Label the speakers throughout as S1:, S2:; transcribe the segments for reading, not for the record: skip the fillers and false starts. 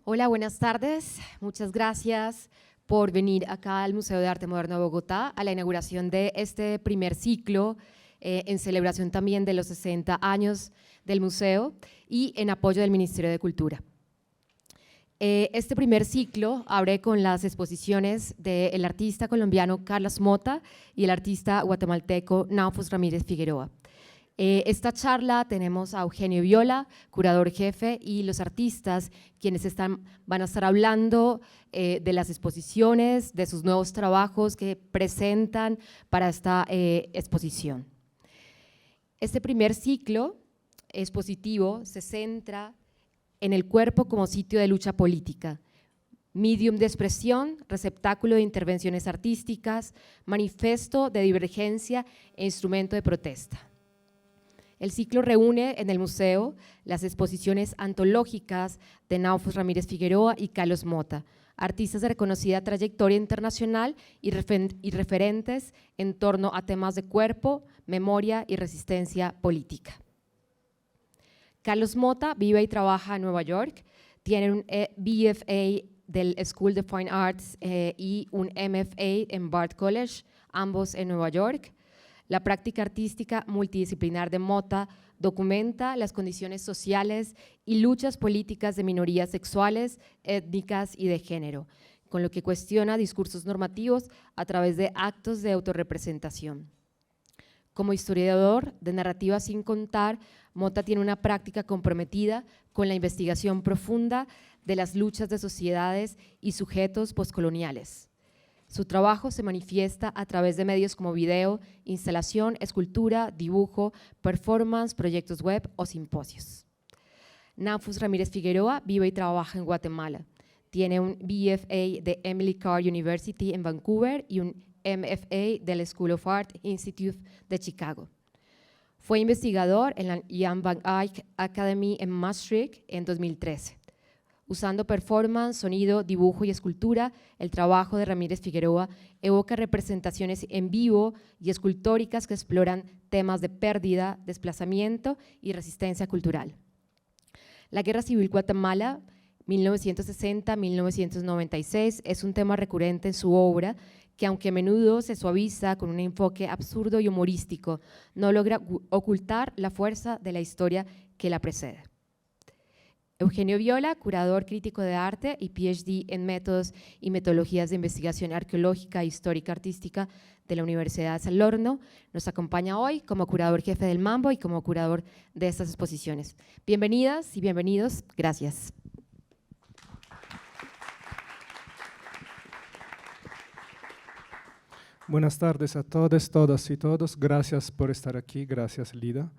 S1: Hola, buenas tardes. Muchas gracias por venir acá al Museo de Arte Moderno de Bogotá a la inauguración de este primer ciclo en celebración también de los 60 años del museo y en apoyo del Ministerio de Cultura. Este primer ciclo abre con las exposiciones del artista colombiano Carlos Mota y el artista guatemalteco Naufus Ramírez Figueroa. Esta charla tenemos a Eugenio Viola, curador jefe, y los artistas quienes van a estar hablando de las exposiciones, de sus nuevos trabajos que presentan para esta exposición. Este primer ciclo expositivo se centra en el cuerpo como sitio de lucha política, medium de expresión, receptáculo de intervenciones artísticas, manifiesto de divergencia e instrumento de protesta. El ciclo reúne en el museo las exposiciones antológicas de Naufus Ramírez Figueroa y Carlos Mota, artistas de reconocida trayectoria internacional y referentes en torno a temas de cuerpo, memoria y resistencia política. Carlos Mota vive y trabaja en Nueva York, tiene un BFA del School of Fine Arts y un MFA en Bard College, ambos en Nueva York. La práctica artística multidisciplinar de Mota documenta las condiciones sociales y luchas políticas de minorías sexuales, étnicas y de género, con lo que cuestiona discursos normativos a través de actos de autorrepresentación. Como historiador de narrativa sin contar, Mota tiene una práctica comprometida con la investigación profunda de las luchas de sociedades y sujetos postcoloniales. Su trabajo se manifiesta a través de medios como video, instalación, escultura, dibujo, performance, proyectos web o simposios. Naufus Ramírez Figueroa vive y trabaja en Guatemala. Tiene un BFA de Emily Carr University en Vancouver y un MFA del School of Art Institute de Chicago. Fue investigador en la Jan van Eyck Academy en Maastricht en 2013. Usando performance, sonido, dibujo y escultura, el trabajo de Ramírez Figueroa evoca representaciones en vivo y escultóricas que exploran temas de pérdida, desplazamiento y resistencia cultural. La Guerra Civil Guatemala, 1960-1996, es un tema recurrente en su obra que, aunque a menudo se suaviza con un enfoque absurdo y humorístico, no logra ocultar la fuerza de la historia que la precede. Eugenio Viola, curador crítico de arte y PhD en métodos y metodologías de investigación arqueológica e histórica artística de la Universidad de Salorno, nos acompaña hoy como curador jefe del Mambo y como curador de estas exposiciones. Bienvenidas y bienvenidos, gracias.
S2: Buenas tardes a todos, todas y todos. Gracias por estar aquí, gracias Lida.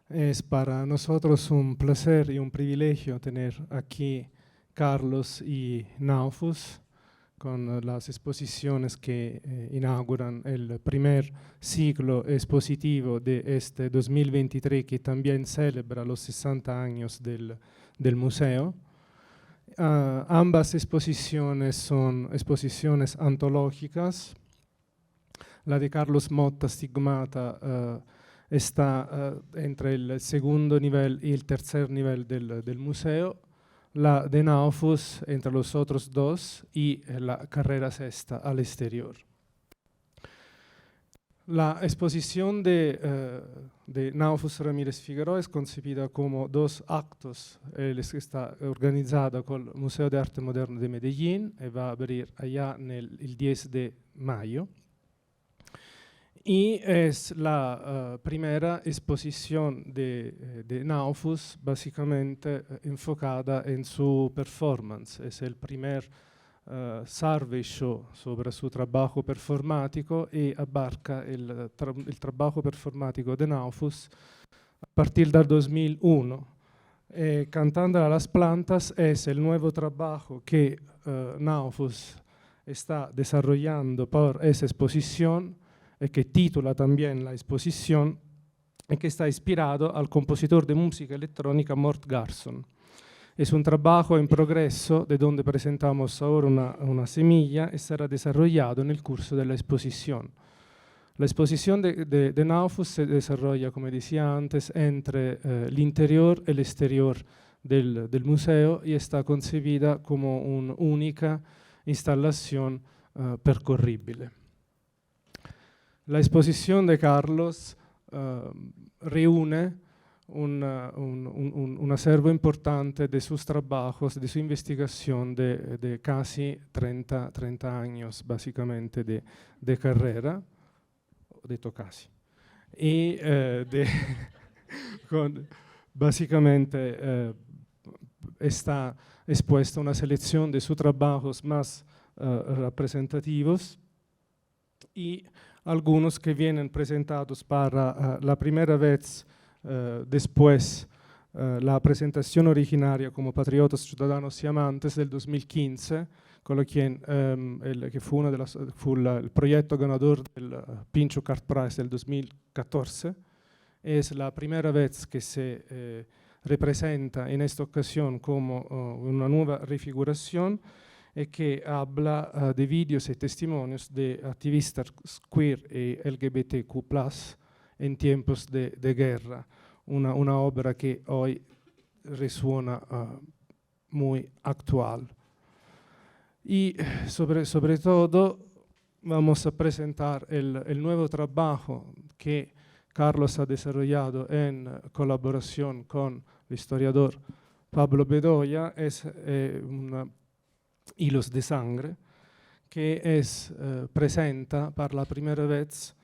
S2: Es para nosotros un placer y un privilegio tener aquí Carlos y Naufus con las exposiciones que inauguran el primer ciclo expositivo de este 2023 que también celebra los 60 años del museo. Ambas exposiciones son exposiciones antológicas. La de Carlos Mota, Stigmata, está entre el segundo nivel y el tercer nivel del museo, la de Naufus entre los otros dos y la carrera sexta al exterior. La exposición de Naufus Ramírez Figueroa es concebida como dos actos. Está organizada con el Museo de Arte Moderno de Medellín y va a abrir allá el 10 de mayo. Y es la primera exposición de Naufus básicamente enfocada en su performance. Es el primer survey show sobre su trabajo performático y abarca el trabajo performático de Naufus a partir del 2001. Cantando a las plantas es el nuevo trabajo que Naufus está desarrollando por esa exposición, que titula también la exposición y que está inspirado al compositor de música electrónica Mort Garson. Es un trabajo en progreso de donde presentamos ahora una semilla y será desarrollado en el curso de la exposición. La exposición de Naufus se desarrolla, como decía antes, entre el interior y el exterior del museo y está concebida como una única instalación percorrible. La exposición de Carlos reúne un acervo importante de sus trabajos, de su investigación de casi 30 años básicamente de carrera, detto casi, y básicamente está expuesta una selección de sus trabajos más representativos y algunos que vienen presentados para la primera vez después la presentación originaria como Patriotas, Ciudadanos y Amantes del 2015, con lo que fu el proyecto ganador del Pincho Card Prize del 2014. Es la primera vez que se representa en esta ocasión como una nueva refiguración y que habla de vídeos y testimonios de activistas queer y LGBTQ+, en tiempos de guerra, una obra que hoy resuena muy actual. Y sobre todo vamos a presentar el nuevo trabajo que Carlos ha desarrollado en colaboración con el historiador Pablo Bedoya, es Hilos de Sangre, que presenta por la primera vez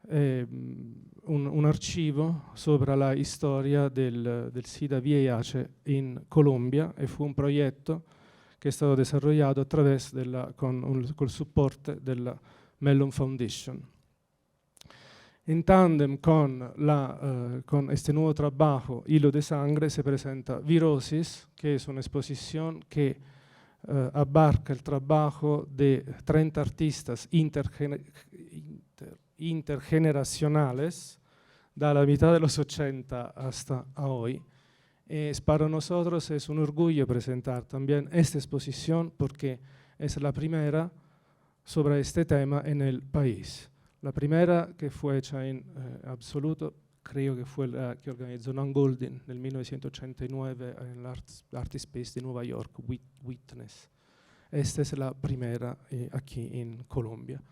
S2: un archivo sobre la historia del SIDA-VIH en Colombia y fue un proyecto que è stato desarrollado a través col soporte della Mellon Foundation. En tándem con este nuevo trabajo, Hilo de Sangre, se presenta Virosis, que es una exposición que abarca el trabajo de 30 artistas intergeneracionales, da la mitad de los 80 hasta hoy. Para nosotros es un orgullo presentar también esta exposición porque es la primera sobre este tema en el país. La primera que fue hecha en absoluto, creo que fue la que organizó Nan Goldin en 1989 en el Art Space de Nueva York, Witness. Esta es la primera aquí en Colombia.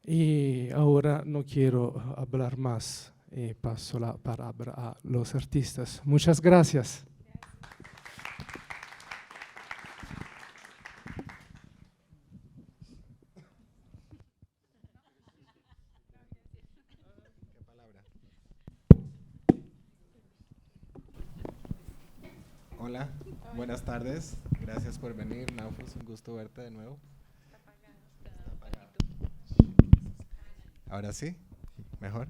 S2: Y ahora no quiero hablar más. Paso la palabra a los artistas. Muchas gracias.
S3: Hola, buenas tardes. Gracias por venir, Naufus. Un gusto verte de nuevo. Está apagado. Ahora sí, mejor.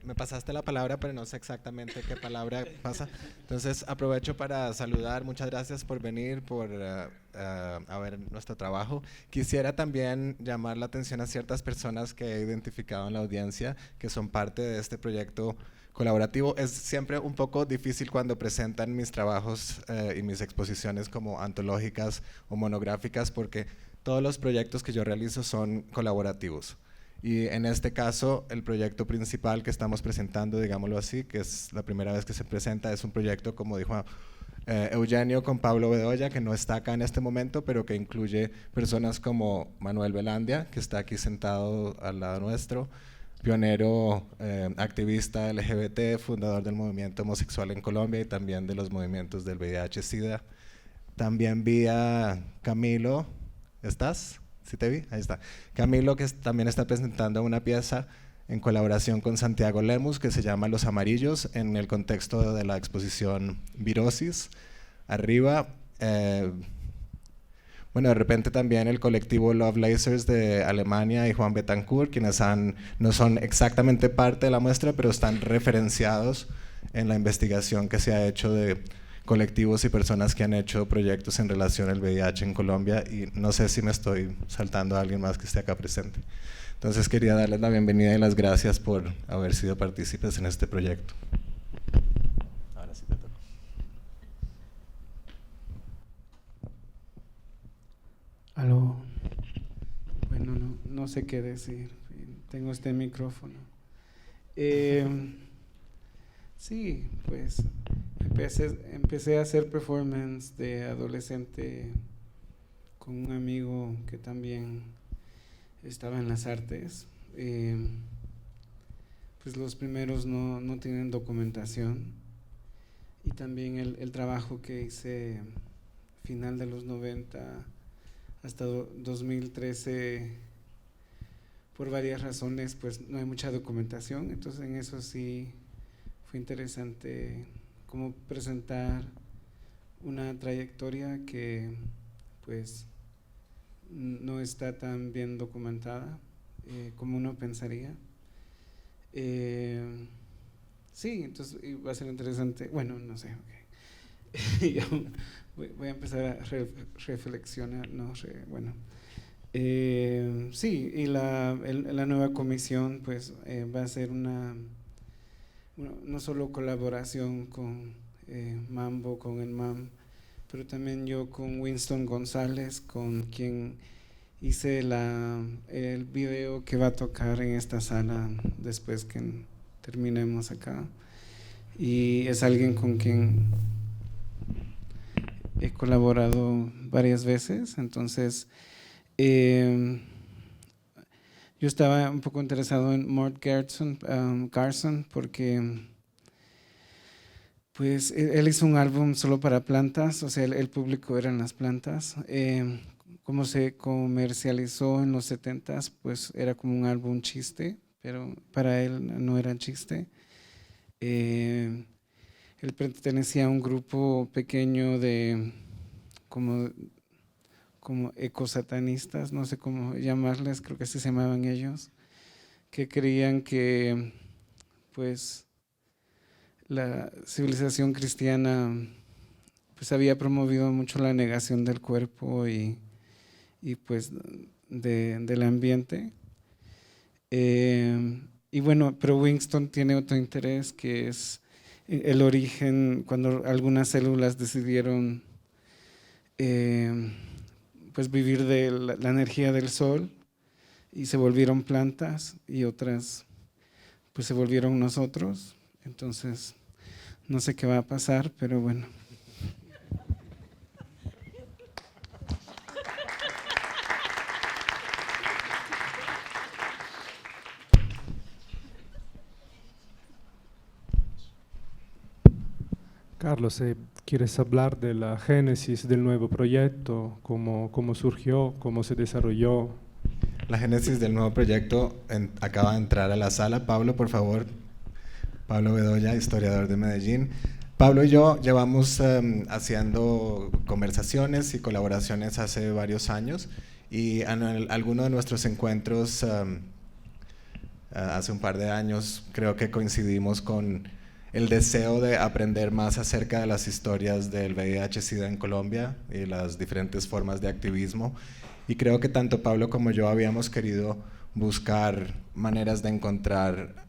S3: Me pasaste la palabra, pero no sé exactamente qué palabra pasa. Entonces aprovecho para saludar. Muchas gracias por venir, por a ver nuestro trabajo. Quisiera también llamar la atención a ciertas personas que he identificado en la audiencia, que son parte de este proyecto colaborativo. Es siempre un poco difícil cuando presentan mis trabajos y mis exposiciones como antológicas o monográficas, porque todos los proyectos que yo realizo son colaborativos. Y en este caso, el proyecto principal que estamos presentando, digámoslo así, que es la primera vez que se presenta, es un proyecto, como dijo Eugenio, con Pablo Bedoya, que no está acá en este momento, pero que incluye personas como Manuel Velandia, que está aquí sentado al lado nuestro, pionero, activista LGBT, fundador del movimiento homosexual en Colombia y también de los movimientos del VIH-Sida. También vi a Camilo, ¿estás? ¿Sí te vi? Ahí está. Camilo, que también está presentando una pieza en colaboración con Santiago Lemus que se llama Los Amarillos en el contexto de la exposición Virosis. Arriba, bueno, de repente también el colectivo Love Lasers de Alemania y Juan Betancourt, quienes no son exactamente parte de la muestra, pero están referenciados en la investigación que se ha hecho de colectivos y personas que han hecho proyectos en relación al VIH en Colombia, y no sé si me estoy saltando a alguien más que esté acá presente. Entonces quería darles la bienvenida y las gracias por haber sido partícipes en este proyecto. Ahora sí te toco.
S4: Aló. Bueno, no sé qué decir. Tengo este micrófono. Sí, pues empecé a hacer performance de adolescente con un amigo que también estaba en las artes. Pues los primeros no tienen documentación, y también el trabajo que hice final de los 90 hasta 2013, por varias razones, pues no hay mucha documentación. Entonces en eso sí fue interesante como presentar una trayectoria que pues no está tan bien documentada como uno pensaría. Sí, entonces va a ser interesante. Bueno, no sé, okay. Voy a empezar a reflexionar, bueno. Sí, y la nueva comisión pues va a ser no solo colaboración con Mambo, con el MAM, pero también yo con Winston González, con quien hice el video que va a tocar en esta sala después que terminemos acá. Y es alguien con quien he colaborado varias veces. Entonces yo estaba un poco interesado en Mort Garson porque pues él hizo un álbum solo para plantas, o sea, el público eran las plantas. Como se comercializó en los 70s, pues era como un álbum chiste, pero para él no era chiste. Él pertenecía a un grupo pequeño de como ecosatanistas, no sé cómo llamarles, creo que así se llamaban ellos, que creían que pues la civilización cristiana pues había promovido mucho la negación del cuerpo y pues del ambiente. Y bueno, pero Winston tiene otro interés, que es el origen, cuando algunas células decidieron pues vivir de la energía del sol y se volvieron plantas, y otras pues se volvieron nosotros. Entonces no sé qué va a pasar, pero bueno.
S2: Carlos, ¿quieres hablar de la génesis del nuevo proyecto? ¿Cómo surgió? ¿Cómo se desarrolló?
S3: La génesis del nuevo proyecto acaba de entrar a la sala. Pablo, por favor. Pablo Bedoya, historiador de Medellín. Pablo y yo llevamos haciendo conversaciones y colaboraciones hace varios años, y en alguno de nuestros encuentros hace un par de años creo que coincidimos con el deseo de aprender más acerca de las historias del VIH-Sida en Colombia y las diferentes formas de activismo, y creo que tanto Pablo como yo habíamos querido buscar maneras de encontrar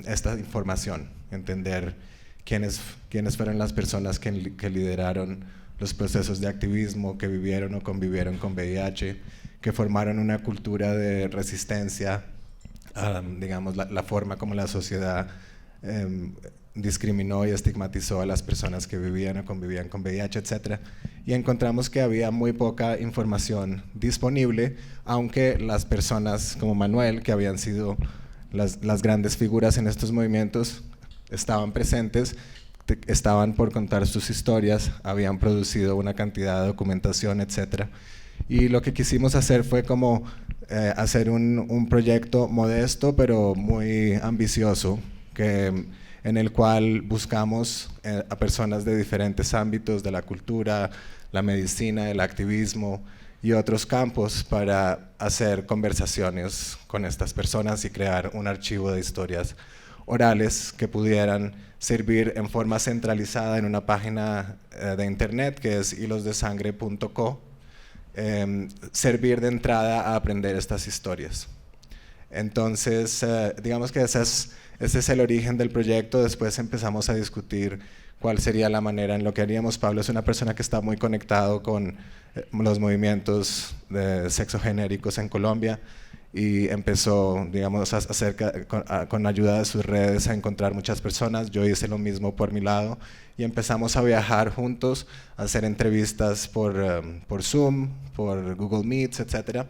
S3: esta información, entender quiénes fueron las personas que lideraron los procesos de activismo, que vivieron o convivieron con VIH, que formaron una cultura de resistencia, digamos, la forma como la sociedad discriminó y estigmatizó a las personas que vivían o convivían con VIH, etc. Y encontramos que había muy poca información disponible, aunque las personas como Manuel, que habían sido las grandes figuras en estos movimientos, estaban presentes, estaban por contar sus historias, habían producido una cantidad de documentación, etc. Y lo que quisimos hacer fue como hacer un proyecto modesto pero muy ambicioso, en el cual buscamos a personas de diferentes ámbitos de la cultura, la medicina, el activismo y otros campos para hacer conversaciones con estas personas y crear un archivo de historias orales que pudieran servir en forma centralizada en una página de internet que es hilosdesangre.co, servir de entrada a aprender estas historias. Entonces, digamos que ese es el origen del proyecto. Después empezamos a discutir cuál sería la manera en lo que haríamos. Pablo es una persona que está muy conectado con los movimientos de sexogenéricos en Colombia, y empezó, digamos, con ayuda de sus redes a encontrar muchas personas. Yo hice lo mismo por mi lado y empezamos a viajar juntos, a hacer entrevistas por Zoom, por Google Meets, etc.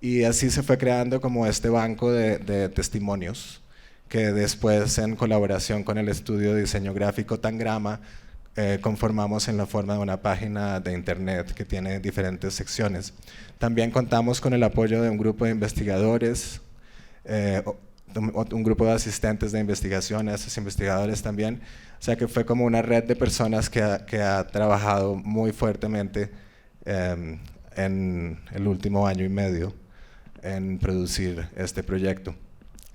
S3: Y así se fue creando como este banco de testimonios que después, en colaboración con el estudio de diseño gráfico Tangrama, conformamos en la forma de una página de internet que tiene diferentes secciones. También contamos con el apoyo de un grupo de investigadores, un grupo de asistentes de investigación, esos investigadores también. O sea que fue como una red de personas que ha trabajado muy fuertemente en el último año y medio en producir este proyecto.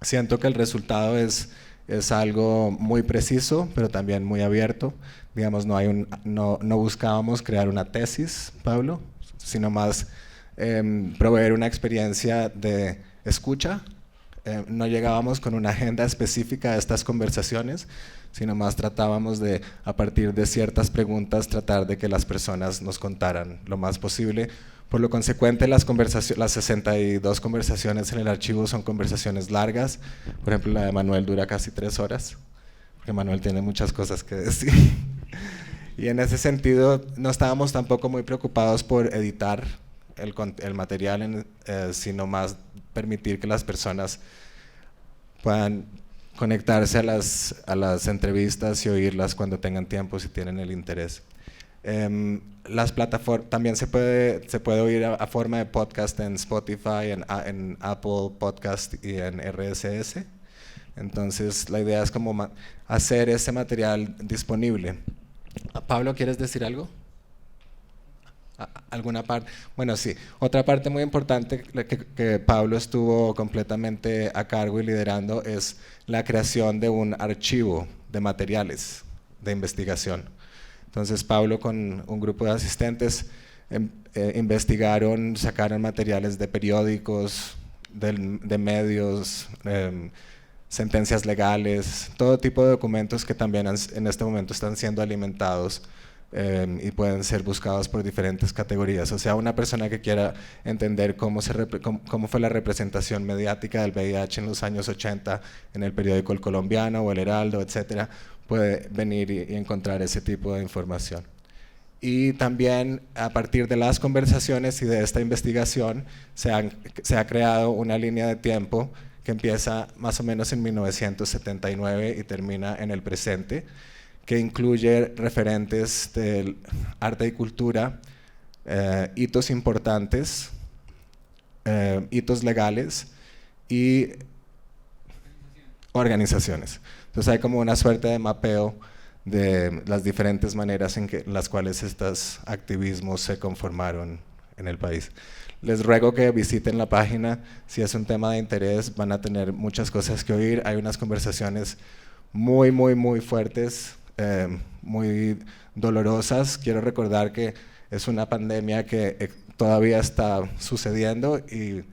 S3: Siento que el resultado es algo muy preciso, pero también muy abierto. Digamos, no buscábamos crear una tesis, Pablo, sino más proveer una experiencia de escucha. No llegábamos con una agenda específica a estas conversaciones, sino más tratábamos de, a partir de ciertas preguntas, tratar de que las personas nos contaran lo más posible. Por lo consecuente, las 62 conversaciones en el archivo son conversaciones largas. Por ejemplo, la de Manuel dura casi 3 horas, porque Manuel tiene muchas cosas que decir. Y en ese sentido, no estábamos tampoco muy preocupados por editar el material, sino más permitir que las personas puedan conectarse a las entrevistas y oírlas cuando tengan tiempo, si tienen el interés. Las plataformas también se puede oír a forma de podcast en Spotify, en Apple Podcast y en RSS. Entonces la idea es como hacer ese material disponible. Pablo, ¿quieres decir algo? ¿Alguna parte? Bueno, sí. Otra parte muy importante que Pablo estuvo completamente a cargo y liderando es la creación de un archivo de materiales de investigación. Entonces Pablo con un grupo de asistentes investigaron, sacaron materiales de periódicos, de medios, sentencias legales, todo tipo de documentos que también en este momento están siendo alimentados y pueden ser buscados por diferentes categorías. O sea, una persona que quiera entender cómo fue la representación mediática del VIH en los años 80 en el periódico El Colombiano o El Heraldo, etcétera, puede venir y encontrar ese tipo de información. Y también a partir de las conversaciones y de esta investigación se ha creado una línea de tiempo que empieza más o menos en 1979 y termina en el presente, que incluye referentes del arte y cultura, hitos importantes, hitos legales y organizaciones. Entonces hay como una suerte de mapeo de las diferentes maneras en las cuales estos activismos se conformaron en el país. Les ruego que visiten la página, si es un tema de interés van a tener muchas cosas que oír, hay unas conversaciones muy, muy, muy fuertes, muy dolorosas. Quiero recordar que es una pandemia que todavía está sucediendo y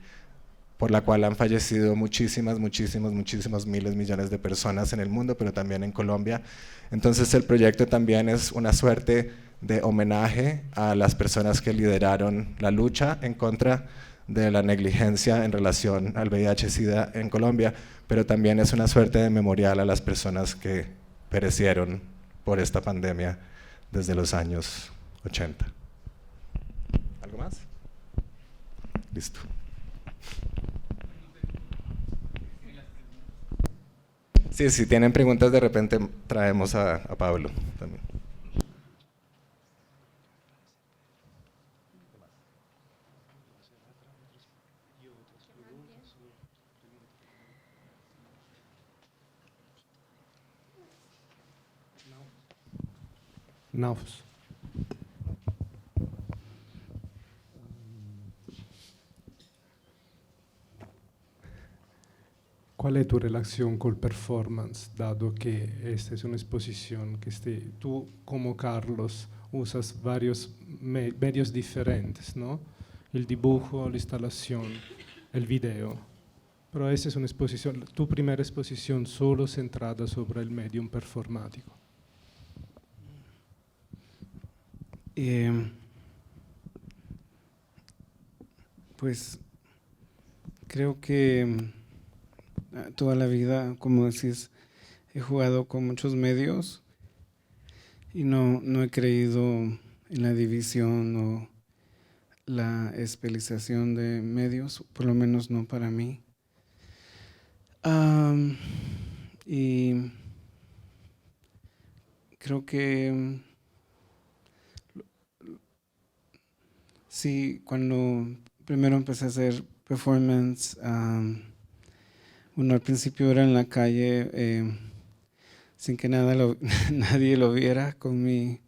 S3: por la cual han fallecido muchísimas miles, millones de personas en el mundo, pero también en Colombia. Entonces el proyecto también es una suerte de homenaje a las personas que lideraron la lucha en contra de la negligencia en relación al VIH-Sida en Colombia, pero también es una suerte de memorial a las personas que perecieron por esta pandemia desde los años 80. ¿Algo más? Listo. Sí, si tienen preguntas, de repente traemos a Pablo también.
S2: Naufus. ¿Cuál es tu relación con el performance, dado que esta es una exposición que tú como Carlos usas varios medios diferentes, ¿no? El dibujo, la instalación, el video. Pero esta es una exposición, tu primera exposición solo centrada sobre el medium performático.
S4: Pues creo que toda la vida, como decís, he jugado con muchos medios y no he creído en la división o la especialización de medios, por lo menos no para mí. Y creo que sí, cuando primero empecé a hacer performance, bueno, al principio era en la calle, sin que nadie lo viera, con mi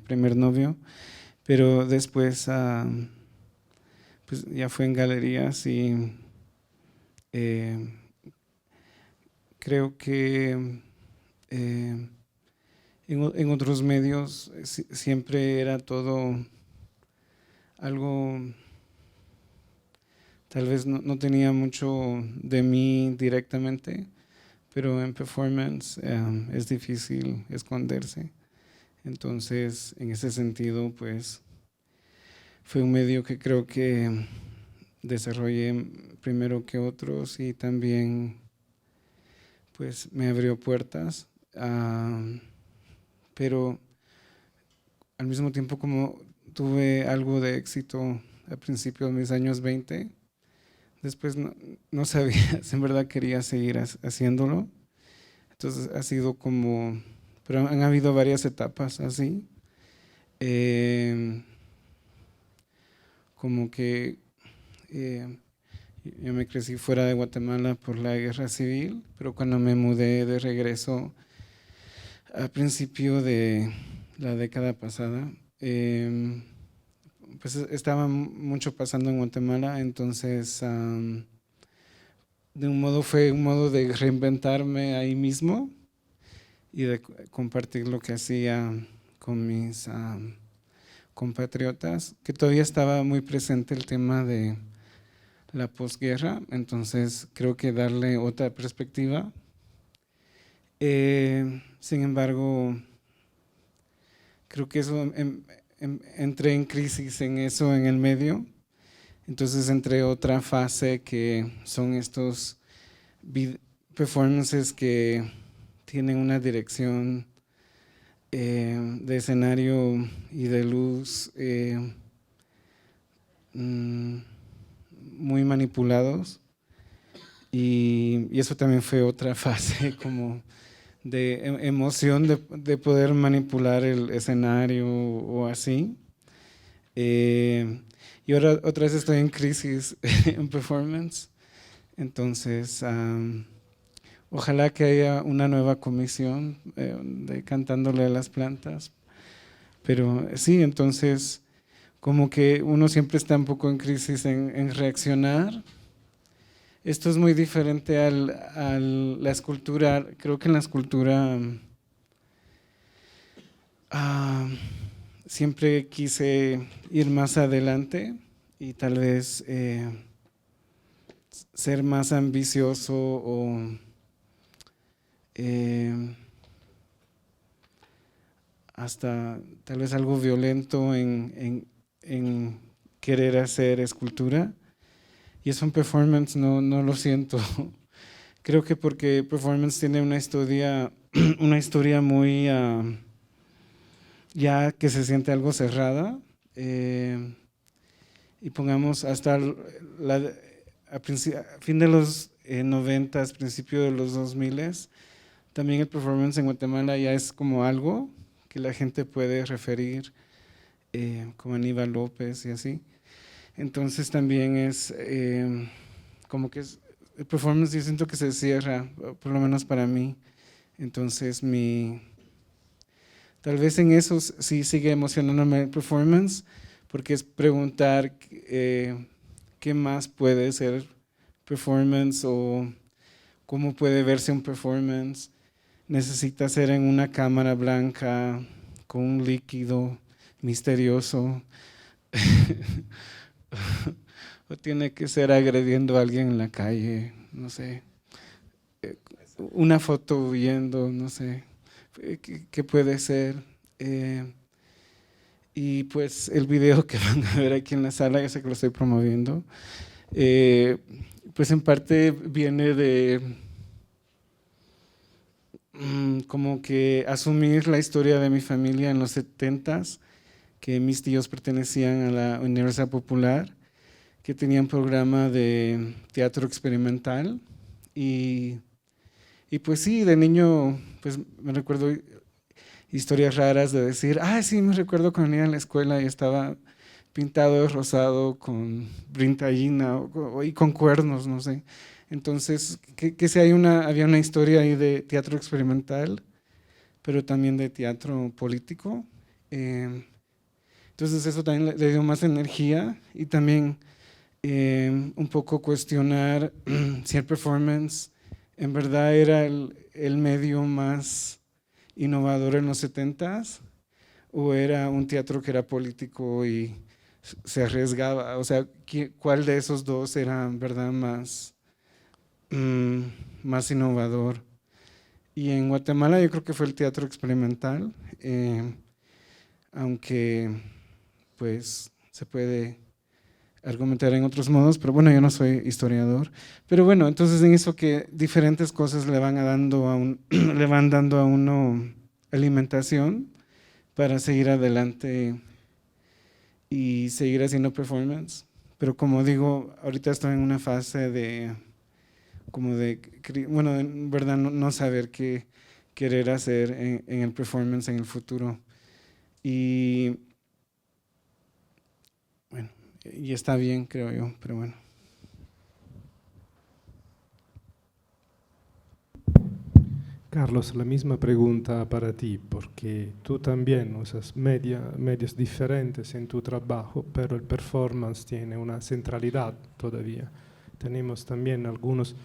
S4: primer novio, pero después pues ya fue en galerías y creo que en otros medios siempre era todo algo, tal vez no tenía mucho de mí directamente, pero en performance es difícil esconderse. Entonces, en ese sentido, pues fue un medio que creo que desarrollé primero que otros y también pues me abrió puertas, pero al mismo tiempo como tuve algo de éxito al principio de mis años 20, después no sabía si en verdad quería seguir haciéndolo. Entonces ha sido como, pero han habido varias etapas así. Como que yo me crecí fuera de Guatemala por la guerra civil, pero cuando me mudé de regreso a principio de la década pasada, pues estaba mucho pasando en Guatemala, entonces de un modo fue un modo de reinventarme ahí mismo y de compartir lo que hacía con mis compatriotas, que todavía estaba muy presente el tema de la posguerra, entonces creo que darle otra perspectiva. Sin embargo, creo que eso entré en crisis en eso en el medio, entonces entré otra fase que son estos performances que tienen una dirección de escenario y de luz muy manipulados, y eso también fue otra fase como de emoción de poder manipular el escenario o así. Y ahora otra vez estoy en crisis en performance, entonces ojalá que haya una nueva comisión de Cantándole a las Plantas, pero sí, entonces como que uno siempre está un poco en crisis en reaccionar. Esto es muy diferente a la escultura. Creo que en la escultura siempre quise ir más adelante y tal vez ser más ambicioso o hasta tal vez algo violento en querer hacer escultura. Y eso en performance no lo siento. Creo que porque performance tiene una historia muy ya que se siente algo cerrada. Y pongamos hasta a fin de los 90, principio de los 2000, también el performance en Guatemala ya es como algo que la gente puede referir, como Aníbal López y así. Entonces también es como que el performance, yo siento que se cierra, por lo menos para mí. Entonces tal vez en eso sí sigue emocionándome el performance, porque es preguntar qué más puede ser performance o cómo puede verse un performance. Necesita ser en una cámara blanca con un líquido misterioso o tiene que ser agrediendo a alguien en la calle, no sé, una foto huyendo, no sé, ¿qué puede ser? Y pues el video que van a ver aquí en la sala, yo sé que lo estoy promoviendo, pues en parte viene de como que asumir la historia de mi familia en los 70s, que mis tíos pertenecían a la Universidad Popular, que tenían programa de teatro experimental y pues sí, de niño pues me recuerdo historias raras de decir, sí, me recuerdo cuando iba a la escuela y estaba pintado de rosado con brintallina y con cuernos, no sé. Entonces, que sí había una historia ahí de teatro experimental, pero también de teatro político. Entonces eso también le dio más energía y también un poco cuestionar si el performance en verdad era el medio más innovador en los 70s o era un teatro que era político y se arriesgaba, o sea, ¿cuál de esos dos era en verdad más innovador? Y en Guatemala yo creo que fue el teatro experimental, aunque pues se puede argumentar en otros modos, pero bueno, yo no soy historiador. Pero bueno, entonces en eso que diferentes cosas le van dando a uno alimentación para seguir adelante y seguir haciendo performance. Pero como digo, ahorita estoy en una fase de bueno, en verdad no saber qué querer hacer en el performance en el futuro. Y bueno, y está bien, creo yo, pero bueno.
S2: Carlos, la misma pregunta para ti, porque tú también usas medios diferentes en tu trabajo, pero el performance tiene una centralidad todavía. Tenemos también algunos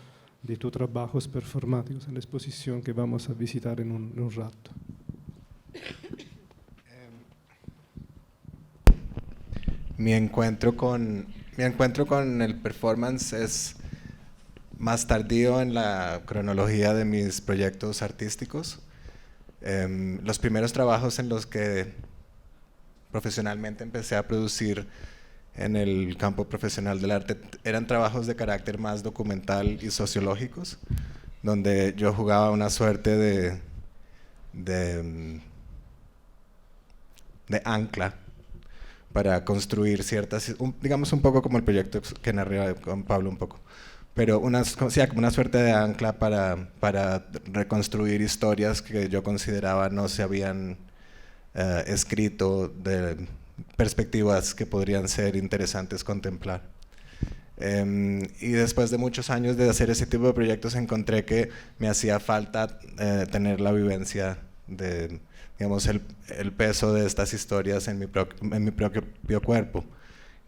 S2: de tus trabajos performáticos en la exposición que vamos a visitar en un rato.
S3: Mi encuentro con el performance es más tardío en la cronología de mis proyectos artísticos. Los primeros trabajos en los que profesionalmente empecé a producir en el campo profesional del arte eran trabajos de carácter más documental y sociológicos, donde yo jugaba una suerte de ancla para construir ciertas, digamos un poco como el proyecto que narré con Pablo un poco, pero como una suerte de ancla para reconstruir historias que yo consideraba no se habían escrito, de perspectivas que podrían ser interesantes contemplar. Y después de muchos años de hacer ese tipo de proyectos encontré que me hacía falta tener la vivencia de, digamos, el peso de estas historias en mi propio cuerpo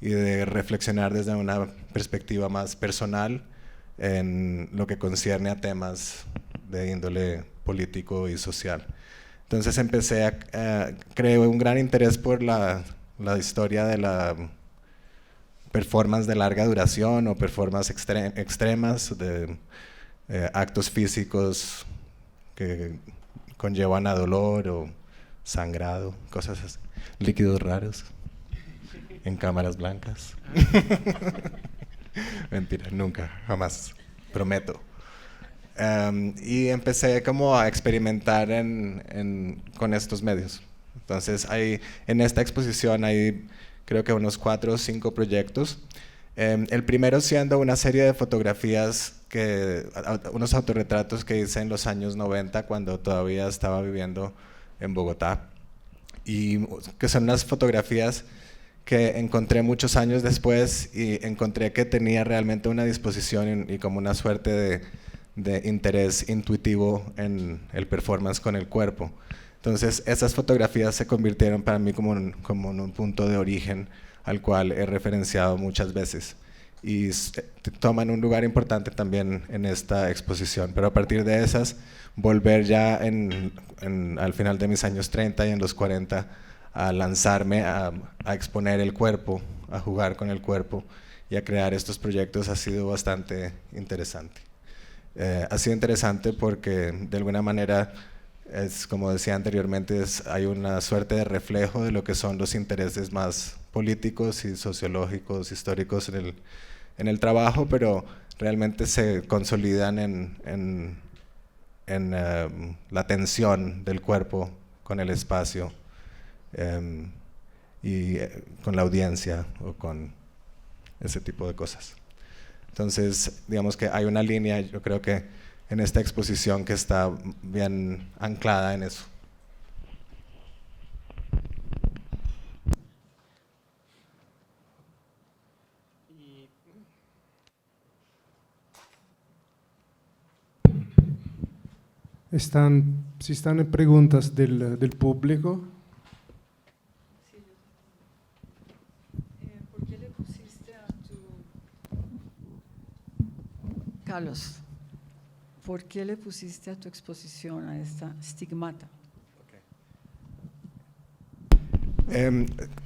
S3: y de reflexionar desde una perspectiva más personal en lo que concierne a temas de índole político y social. Entonces creé un gran interés por la historia de la performance de larga duración o performance extremas, de actos físicos que conllevan a dolor o sangrado, cosas así, líquidos raros en cámaras blancas. Mentira, nunca, jamás, prometo. Y empecé como a experimentar con estos medios. Entonces en esta exposición hay creo que unos 4 o 5 proyectos. El primero siendo una serie de fotografías, unos autorretratos que hice en los años 90 cuando todavía estaba viviendo en Bogotá, y que son unas fotografías que encontré muchos años después y encontré que tenía realmente una disposición y como una suerte de interés intuitivo en el performance con el cuerpo. Entonces esas fotografías se convirtieron para mí como en un punto de origen al cual he referenciado muchas veces y toman un lugar importante también en esta exposición. Pero a partir de esas, volver ya al final de mis años 30 y en los 40 a lanzarme a exponer el cuerpo, a jugar con el cuerpo y a crear estos proyectos ha sido bastante interesante. Ha sido interesante porque de alguna manera, como decía anteriormente, hay una suerte de reflejo de lo que son los intereses más políticos y sociológicos, históricos en el trabajo, pero realmente se consolidan en la tensión del cuerpo con el espacio y con la audiencia o con ese tipo de cosas. Entonces, digamos que hay una línea, yo creo que en esta exposición que está bien anclada en eso.
S2: Si están preguntas del público.
S5: ¿Por qué le pusiste a tu... Carlos, ¿por qué le pusiste a tu exposición, a esta Stigmata?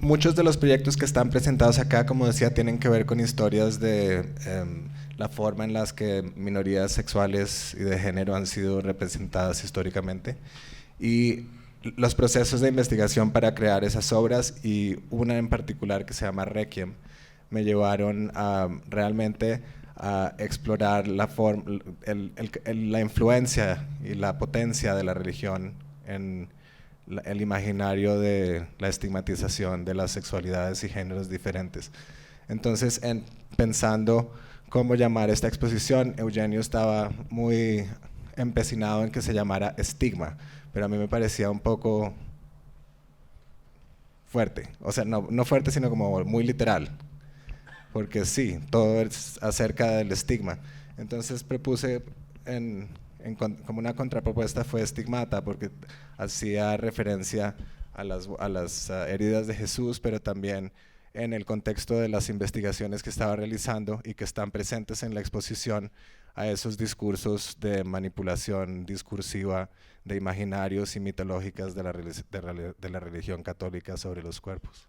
S3: Muchos de los proyectos que están presentados acá, como decía, tienen que ver con historias de la forma en las que minorías sexuales y de género han sido representadas históricamente y los procesos de investigación para crear esas obras, y una en particular que se llama Requiem, me llevaron a realmente a explorar la influencia y la potencia de la religión en el imaginario de la estigmatización de las sexualidades y géneros diferentes. Entonces, pensando cómo llamar esta exposición, Eugenio estaba muy empecinado en que se llamara Estigma, pero a mí me parecía un poco fuerte, o sea, no fuerte, sino como muy literal, porque sí, todo es acerca del estigma. Entonces propuse como una contrapropuesta fue Stigmata, porque hacía referencia a las heridas de Jesús, pero también en el contexto de las investigaciones que estaba realizando y que están presentes en la exposición, a esos discursos de manipulación discursiva de imaginarios y mitológicas de la religión católica sobre los cuerpos.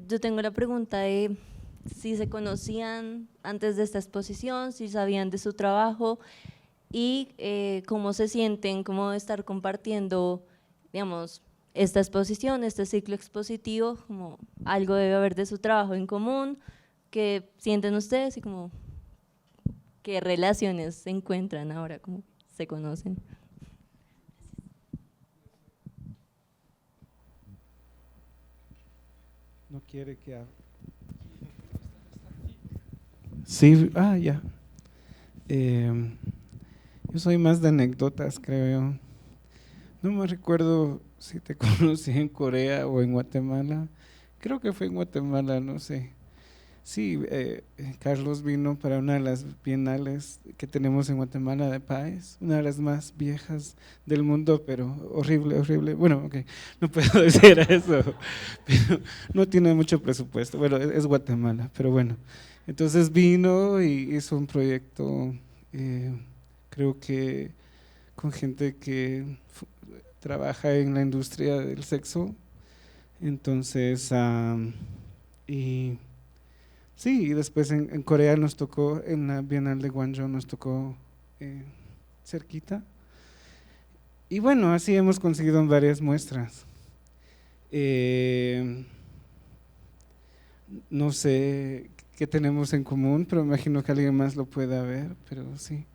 S6: Yo tengo la pregunta de si se conocían antes de esta exposición, si sabían de su trabajo y cómo se sienten, cómo estar compartiendo, digamos, esta exposición, este ciclo expositivo, como algo debe haber de su trabajo en común, qué sienten ustedes y como qué relaciones se encuentran ahora, cómo se conocen.
S4: No quiere que hable. Sí, ya. Yo soy más de anécdotas, creo yo. No me recuerdo si te conocí en Corea o en Guatemala. Creo que fue en Guatemala, no sé. Sí, Carlos vino para una de las bienales que tenemos en Guatemala de Páez, una de las más viejas del mundo, pero horrible, horrible. Bueno, ok, no puedo decir eso, pero no tiene mucho presupuesto. Bueno, es Guatemala, pero bueno. Entonces vino y hizo un proyecto, creo que con gente que trabaja en la industria del sexo. Entonces, y sí, y después en Corea nos tocó, en la Bienal de Guangzhou nos tocó cerquita. Y bueno, así hemos conseguido varias muestras. No sé qué tenemos en común, pero me imagino que alguien más lo pueda ver, pero sí.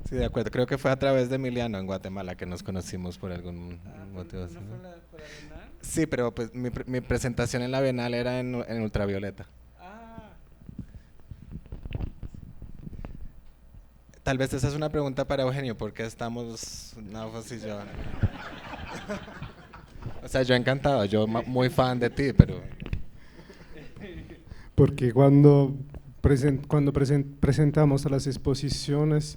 S3: Sí, de acuerdo. Creo que fue a través de Emiliano en Guatemala que nos conocimos por algún motivo.
S4: ¿No fue por la Bienal?
S3: Sí, pero pues mi presentación en la Bienal era en ultravioleta. Tal vez esa es una pregunta para Eugenio, ¿por qué estamos Naufos y yo? O sea, yo encantado, yo muy fan de ti, pero...
S2: Porque cuando presentamos las exposiciones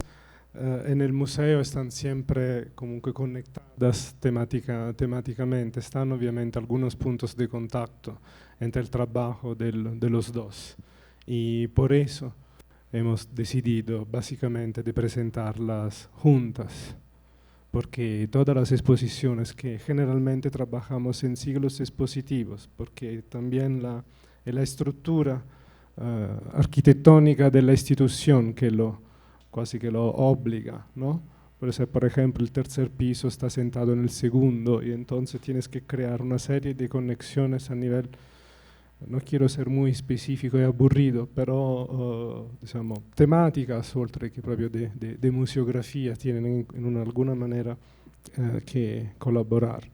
S2: en el museo están siempre comunque conectadas temáticamente, están obviamente algunos puntos de contacto entre el trabajo de los dos, y por eso hemos decidido básicamente de presentarlas juntas, porque todas las exposiciones que generalmente trabajamos en ciclos expositivos, porque también la estructura arquitectónica de la institución que quasi que lo obliga, ¿no? Por ejemplo, el tercer piso está sentado en el segundo y entonces tienes que crear una serie de conexiones a nivel, no quiero ser muy específico y aburrido, pero diciamo, temáticas, oltre che proprio de museografía, tienen en alguna manera que colaborar.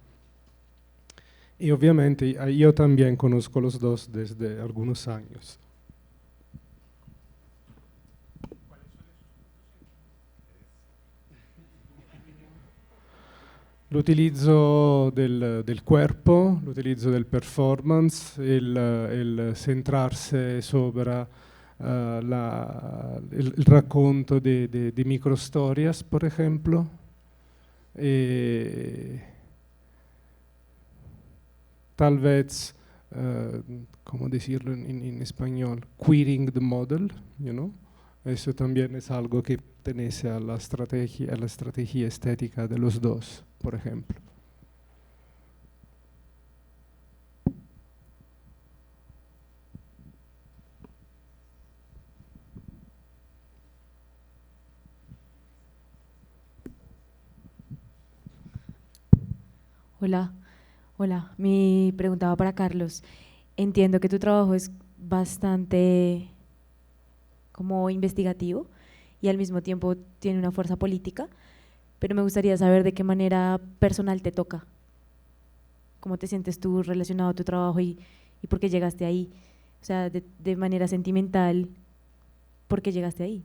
S2: Y obviamente yo también conozco los dos desde algunos años. L'utilizzo del cuerpo, l'utilizzo del performance, il centrarsi sopra il racconto di microstorias, por ejemplo, e tal vez, ¿cómo decirlo en español? Queering the model, you know? Eso también es algo que pertenece a la estrategia estética de los dos, por ejemplo.
S7: Hola, hola. Mi pregunta va para Carlos. Entiendo que tu trabajo es bastante como investigativo y al mismo tiempo tiene una fuerza política, pero me gustaría saber de qué manera personal te toca. ¿Cómo te sientes tú relacionado a tu trabajo y por qué llegaste ahí? O sea, de manera sentimental, ¿por qué llegaste ahí?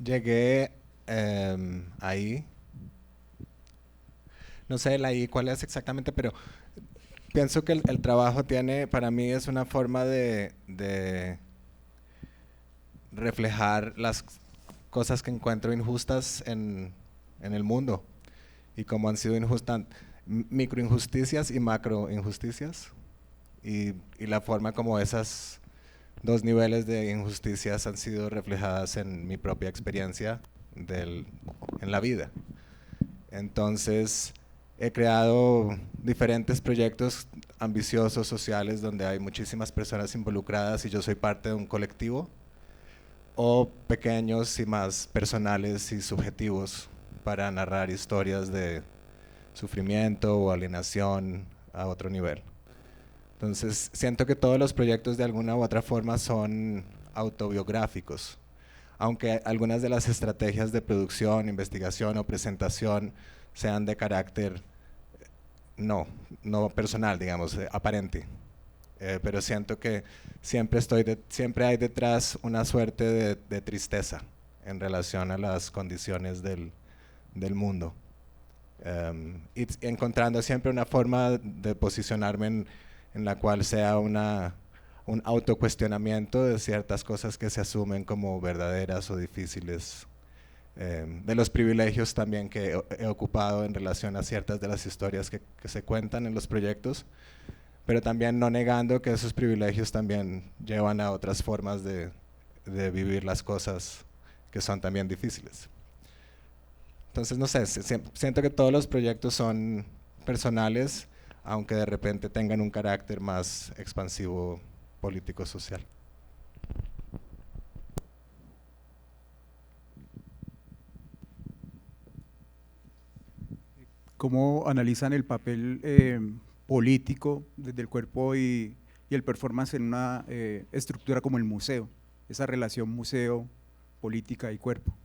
S3: Llegué ahí, no sé la I cuál es exactamente, pero pienso que el trabajo tiene, para mí es una forma de reflejar las cosas que encuentro injustas en el mundo y cómo han sido injustas, microinjusticias y macroinjusticias, y la forma como esas dos niveles de injusticias han sido reflejadas en mi propia experiencia en la vida. Entonces, he creado diferentes proyectos ambiciosos, sociales, donde hay muchísimas personas involucradas y yo soy parte de un colectivo, o pequeños y más personales y subjetivos para narrar historias de sufrimiento o alienación a otro nivel. Entonces, siento que todos los proyectos de alguna u otra forma son autobiográficos, aunque algunas de las estrategias de producción, investigación o presentación sean de carácter no personal, digamos, aparente. Pero siento que siempre hay detrás una suerte de tristeza en relación a las condiciones del mundo. Y encontrando siempre una forma de posicionarme en la cual sea un autocuestionamiento de ciertas cosas que se asumen como verdaderas o difíciles, de los privilegios también que he ocupado en relación a ciertas de las historias que se cuentan en los proyectos, pero también no negando que esos privilegios también llevan a otras formas de vivir las cosas que son también difíciles. Entonces, no sé, siento que todos los proyectos son personales, aunque de repente tengan un carácter más expansivo político-social.
S8: ¿Cómo analizan el papel político desde el cuerpo y el performance en una estructura como el museo? Esa relación museo, política y cuerpo.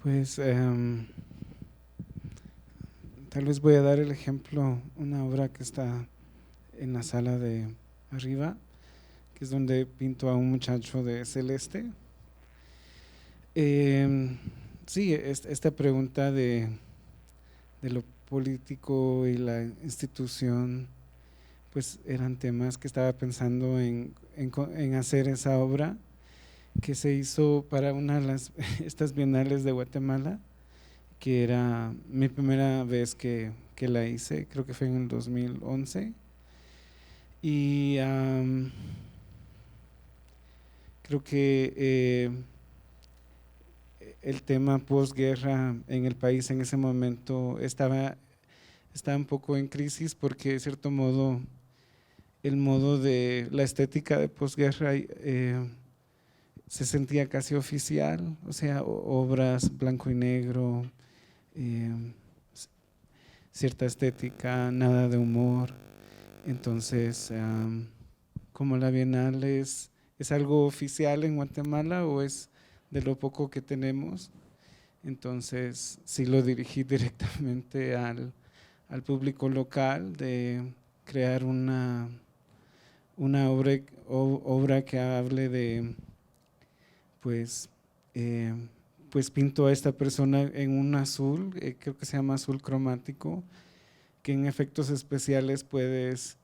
S4: Pues tal vez voy a dar el ejemplo, una obra que está en la sala de arriba, que es donde pinto a un muchacho de celeste. Sí, esta pregunta de lo político y la institución, pues eran temas que estaba pensando en hacer esa obra, que se hizo para una de estas bienales de Guatemala, que era mi primera vez que la hice, creo que fue en el 2011. Y creo que el tema posguerra en el país en ese momento estaba un poco en crisis, porque de cierto modo el modo de la estética de posguerra se sentía casi oficial, o sea, obras blanco y negro, cierta estética, nada de humor. Entonces, como la Bienal es algo oficial en Guatemala, o es de lo poco que tenemos, entonces sí lo dirigí directamente al público local, de crear una obra que hable de, pues pinto a esta persona en un azul, creo que se llama azul cromático, que en efectos especiales puedes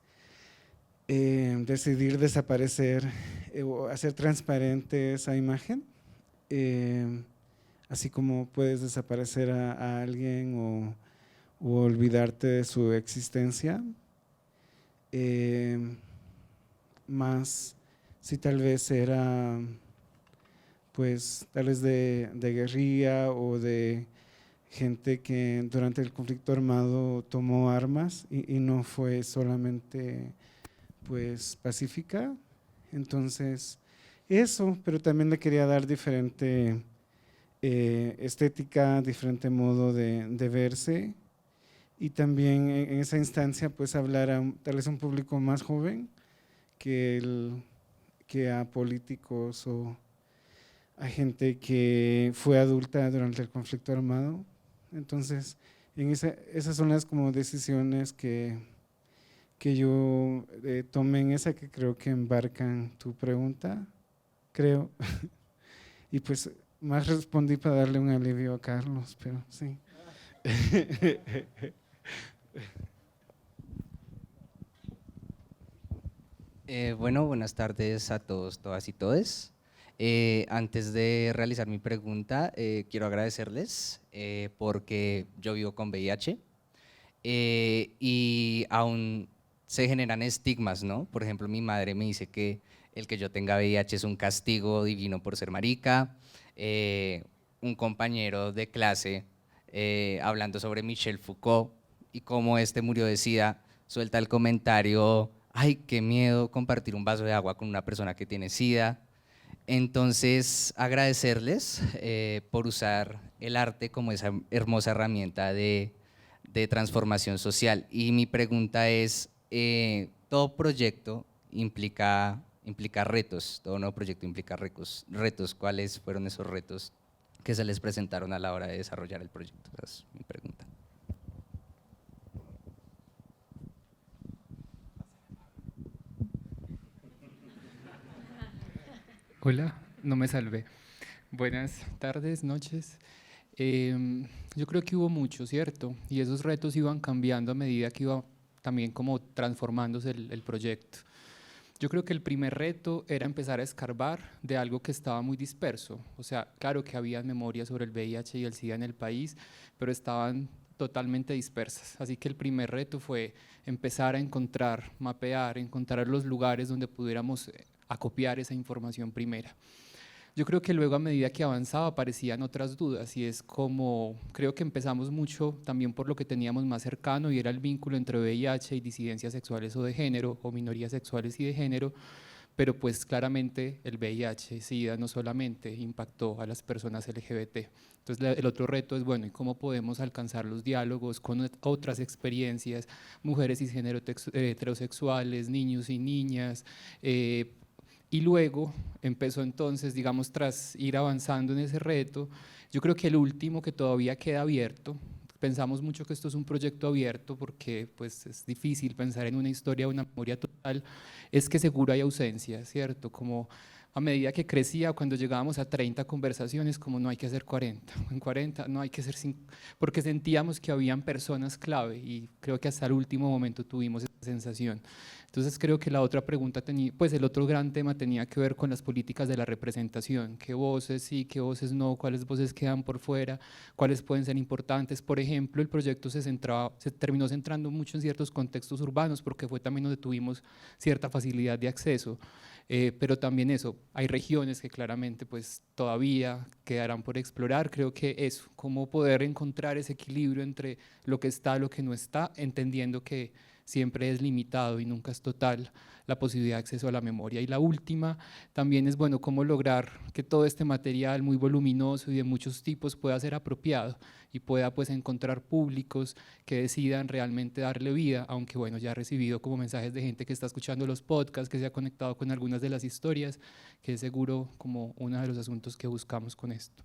S4: decidir desaparecer o hacer transparente esa imagen, así como puedes desaparecer a alguien o olvidarte de su existencia. Más si tal vez era, pues tal vez de guerrilla, o de gente que durante el conflicto armado tomó armas y no fue solamente pues pacífica. Entonces eso, pero también le quería dar diferente estética, diferente modo de verse, y también en esa instancia pues hablar a tal vez un público más joven que a políticos o a gente que fue adulta durante el conflicto armado. Entonces, esas son las como decisiones que yo tomé en esa, que creo que embarcan tu pregunta, creo. Y pues más respondí para darle un alivio a Carlos, pero sí.
S9: Bueno, buenas tardes a todos, todas y todes. Antes de realizar mi pregunta, quiero agradecerles porque yo vivo con VIH y aún se generan estigmas, ¿no? Por ejemplo, mi madre me dice que el que yo tenga VIH es un castigo divino por ser marica. Un compañero de clase hablando sobre Michel Foucault y cómo este murió de SIDA, suelta el comentario: ay, qué miedo compartir un vaso de agua con una persona que tiene SIDA. Entonces, agradecerles por usar el arte como esa hermosa herramienta de transformación social. Y mi pregunta es, todo proyecto implica retos, todo nuevo proyecto implica retos. ¿Cuáles fueron esos retos que se les presentaron a la hora de desarrollar el proyecto? Esa es mi pregunta.
S10: Hola, no me salvé. Buenas tardes, noches. Yo creo que hubo mucho, ¿cierto? Y esos retos iban cambiando a medida que iba también como transformándose el proyecto. Yo creo que el primer reto era empezar a escarbar de algo que estaba muy disperso. O sea, claro que había memorias sobre el VIH y el SIDA en el país, pero estaban totalmente dispersas. Así que el primer reto fue empezar a encontrar, mapear, encontrar los lugares donde pudiéramos acopiar esa información primera. Yo creo que luego, a medida que avanzaba, aparecían otras dudas, y es como, creo que empezamos mucho también por lo que teníamos más cercano, y era el vínculo entre VIH y disidencias sexuales o de género, o minorías sexuales y de género, pero pues claramente el VIH, SIDA, no solamente impactó a las personas LGBT. Entonces el otro reto es, bueno, ¿y cómo podemos alcanzar los diálogos con otras experiencias, mujeres y género heterosexuales, niños y niñas? Y luego empezó entonces, digamos, tras ir avanzando en ese reto, yo creo que el último, que todavía queda abierto, pensamos mucho que esto es un proyecto abierto porque pues, es difícil pensar en una historia o una memoria total, es que seguro hay ausencia, ¿cierto? Como a medida que crecía, cuando llegábamos a 30 conversaciones, como no hay que hacer 40, en 40 no hay que hacer 5, porque sentíamos que habían personas clave, y creo que hasta el último momento tuvimos esa sensación. Entonces creo que la otra pregunta tenía, pues el otro gran tema tenía que ver con las políticas de la representación, qué voces sí, qué voces no, cuáles voces quedan por fuera, cuáles pueden ser importantes. Por ejemplo, el proyecto se terminó centrando mucho en ciertos contextos urbanos porque fue también donde tuvimos cierta facilidad de acceso. Pero también eso, hay regiones que claramente pues todavía quedarán por explorar. Creo que eso, cómo poder encontrar ese equilibrio entre lo que está, lo que no está, entendiendo que siempre es limitado y nunca es total la posibilidad de acceso a la memoria. Y la última también es, bueno, cómo lograr que todo este material muy voluminoso y de muchos tipos pueda ser apropiado y pueda pues encontrar públicos que decidan realmente darle vida, aunque bueno, ya he recibido como mensajes de gente que está escuchando los podcasts, que se ha conectado con algunas de las historias, que es seguro como uno de los asuntos que buscamos con esto.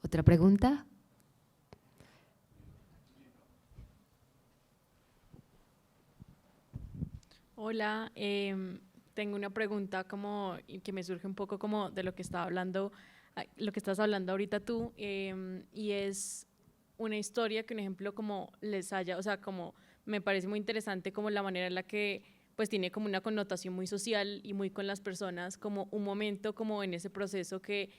S1: ¿Otra pregunta?
S11: Hola, tengo una pregunta como y que me surge un poco como de lo que estaba hablando, lo que estás hablando ahorita tú, y es una historia que un ejemplo como les haya, o sea, como me parece muy interesante como la manera en la que pues tiene como una connotación muy social y muy con las personas, como un momento como en ese proceso que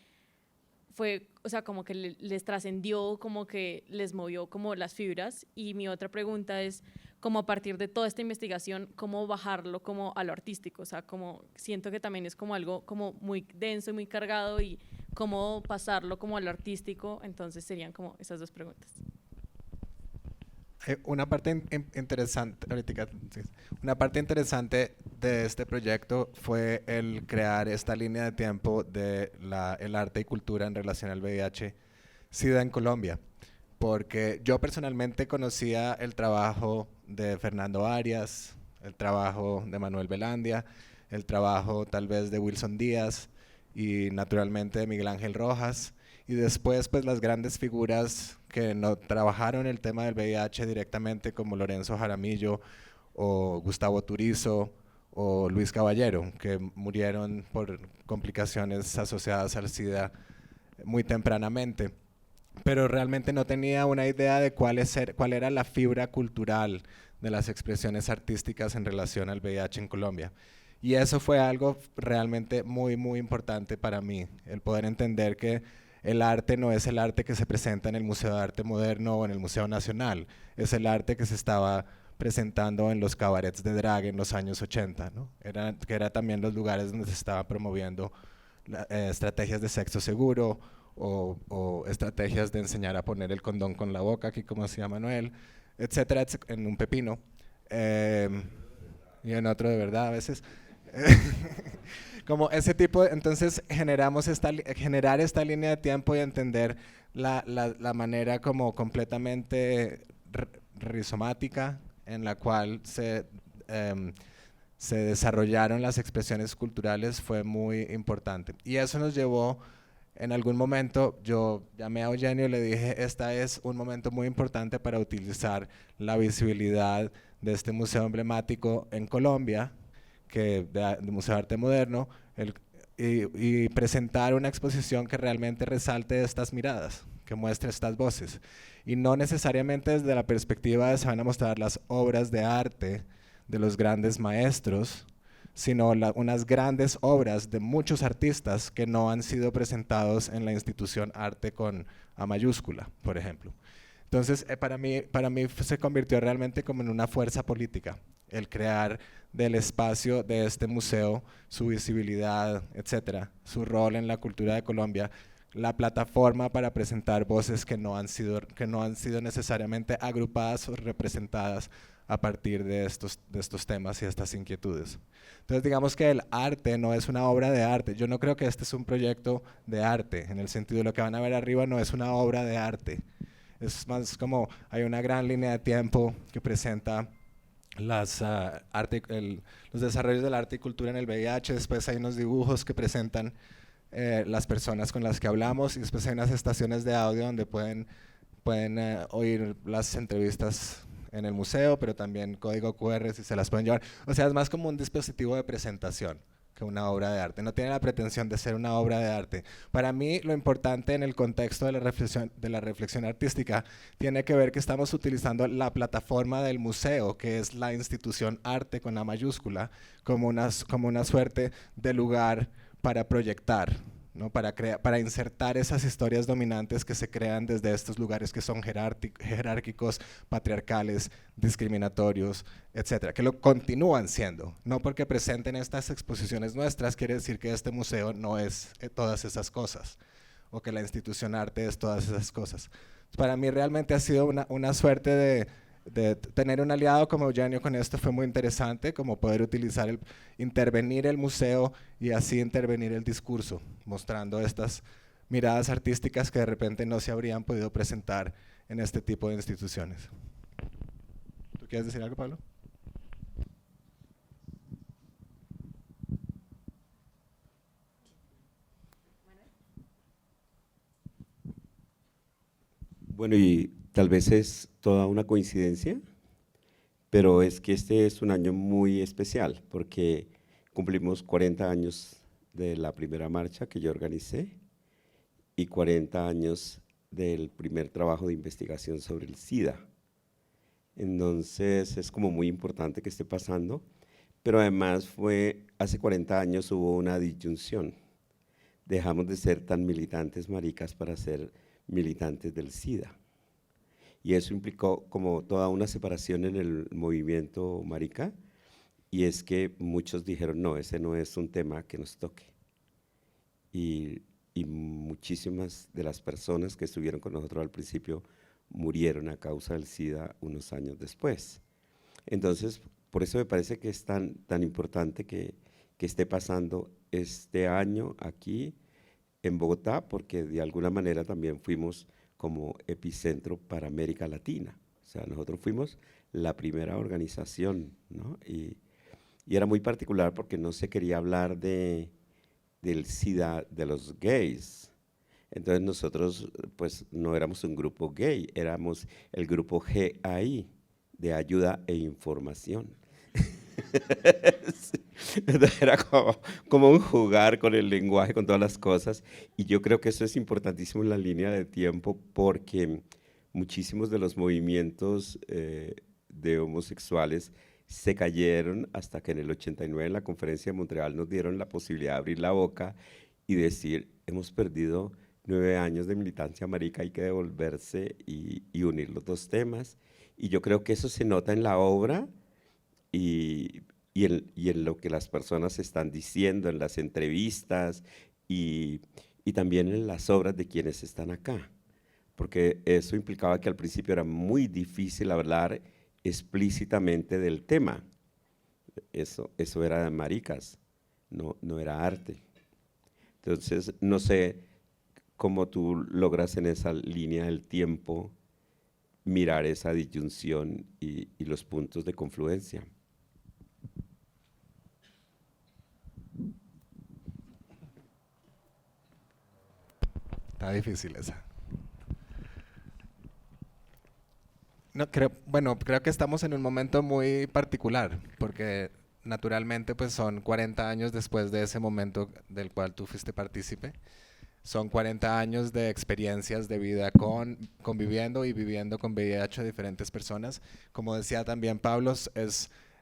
S11: fue, o sea, como que les trascendió, como que les movió como las fibras. Y mi otra pregunta es, como a partir de toda esta investigación, ¿cómo bajarlo como a lo artístico? O sea, como siento que también es como algo como muy denso y muy cargado, y cómo pasarlo como a lo artístico. Entonces serían como esas dos preguntas.
S3: Una parte interesante, ahorita, sí, una parte interesante de este proyecto fue el crear esta línea de tiempo de el arte y cultura en relación al VIH-Sida en Colombia, porque yo personalmente conocía el trabajo de Fernando Arias, el trabajo de Manuel Velandia, el trabajo tal vez de Wilson Díaz y naturalmente de Miguel Ángel Rojas, y después pues las grandes figuras que no trabajaron el tema del VIH directamente, como Lorenzo Jaramillo o Gustavo Turizo o Luis Caballero, que murieron por complicaciones asociadas al SIDA muy tempranamente, pero realmente no tenía una idea de cuál era la fibra cultural de las expresiones artísticas en relación al VIH en Colombia. Y eso fue algo realmente muy, muy importante para mí, el poder entender que el arte no es el arte que se presenta en el Museo de Arte Moderno o en el Museo Nacional, es el arte que se estaba presentando en los cabarets de drag en los años 80, ¿no? Que era también los lugares donde se estaba promoviendo estrategias de sexo seguro o estrategias de enseñar a poner el condón con la boca, aquí como decía Manuel, etcétera, en un pepino, y en otro de verdad a veces. Como ese tipo, entonces generar esta línea de tiempo y entender la manera como completamente rizomática en la cual se desarrollaron las expresiones culturales fue muy importante. Y eso nos llevó, en algún momento, yo llamé a Eugenio y le dije, este es un momento muy importante para utilizar la visibilidad de este museo emblemático en Colombia, del Museo de Arte Moderno, y presentar una exposición que realmente resalte estas miradas, que muestre estas voces. Y no necesariamente desde la perspectiva de se van a mostrar las obras de arte de los grandes maestros, sino unas grandes obras de muchos artistas que no han sido presentados en la institución arte con A mayúscula, por ejemplo. Entonces, para mí se convirtió realmente como en una fuerza política, el crear del espacio de este museo, su visibilidad, etcétera, su rol en la cultura de Colombia, la plataforma para presentar voces que no han sido necesariamente agrupadas o representadas a partir de estos temas y estas inquietudes. Entonces, digamos que el arte no es una obra de arte. Yo no creo que este es un proyecto de arte, en el sentido de lo que van a ver arriba no es una obra de arte. Es más como hay una gran línea de tiempo que presenta los desarrollos del arte y cultura en el VIH, después hay unos dibujos que presentan las personas con las que hablamos, y después hay unas estaciones de audio donde pueden oír las entrevistas en el museo, pero también código QR si se las pueden llevar. O sea, es más como un dispositivo de presentación que una obra de arte, no tiene la pretensión de ser una obra de arte. Para mí lo importante en el contexto de la reflexión artística tiene que ver que estamos utilizando la plataforma del museo, que es la institución arte con A mayúscula, como una suerte de lugar para proyectar, ¿no? Para insertar esas historias dominantes que se crean desde estos lugares que son jerárquicos, patriarcales, discriminatorios, etcétera, que lo continúan siendo. No porque presenten estas exposiciones nuestras quiere decir que este museo no es todas esas cosas, o que la institución arte es todas esas cosas. Para mí realmente ha sido una suerte de tener un aliado como Eugenio con esto. Fue muy interesante, como poder utilizar intervenir el museo y así intervenir el discurso, mostrando estas miradas artísticas que de repente no se habrían podido presentar en este tipo de instituciones. ¿Tú quieres decir algo, Pablo?
S12: Bueno, y tal vez es toda una coincidencia, pero es que este es un año muy especial porque cumplimos 40 años de la primera marcha que yo organicé y 40 años del primer trabajo de investigación sobre el SIDA. Entonces es como muy importante que esté pasando, pero además hace 40 años hubo una disyunción. Dejamos de ser tan militantes maricas para ser militantes del SIDA. Y eso implicó como toda una separación en el movimiento marica, y es que muchos dijeron, no, ese no es un tema que nos toque. Y muchísimas de las personas que estuvieron con nosotros al principio murieron a causa del SIDA unos años después. Entonces, por eso me parece que es tan importante que esté pasando este año aquí en Bogotá, porque de alguna manera también fuimos como epicentro para América Latina. O sea, nosotros fuimos la primera organización, ¿no? Y era muy particular porque no se quería hablar del SIDA de los gays. Entonces nosotros pues no éramos un grupo gay, éramos el grupo GAI, de ayuda e información. Entonces era como un jugar con el lenguaje, con todas las cosas, y yo creo que eso es importantísimo en la línea de tiempo porque muchísimos de los movimientos de homosexuales se cayeron hasta que en el 89 en la conferencia de Montreal nos dieron la posibilidad de abrir la boca y decir, hemos perdido 9 años de militancia marica, hay que devolverse y unir los dos temas, y yo creo que eso se nota en la obra y en lo que las personas están diciendo, en las entrevistas y también en las obras de quienes están acá, porque eso implicaba que al principio era muy difícil hablar explícitamente del tema. Eso era de maricas, no era arte. Entonces, no sé cómo tú logras en esa línea del tiempo mirar esa disyunción y los puntos de confluencia.
S3: Está difícil esa. No, creo que estamos en un momento muy particular, porque naturalmente pues son 40 años después de ese momento del cual tú fuiste partícipe. Son 40 años de experiencias de vida conviviendo y viviendo con VIH a diferentes personas. Como decía también Pablo,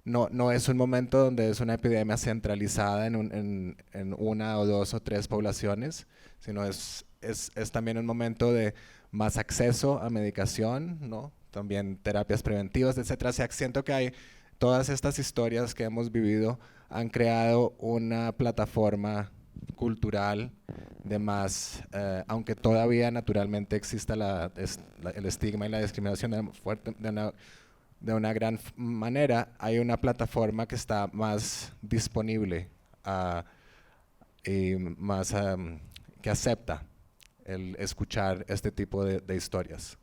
S3: no es un momento donde es una epidemia centralizada en una o dos o tres poblaciones, sino es también un momento de más acceso a medicación, ¿no? También terapias preventivas, etcétera. O sea, siento que hay todas estas historias que hemos vivido han creado una plataforma cultural de más, aunque todavía naturalmente exista el estigma y la discriminación de una gran manera, hay una plataforma que está más disponible y más que acepta el escuchar este tipo de historias.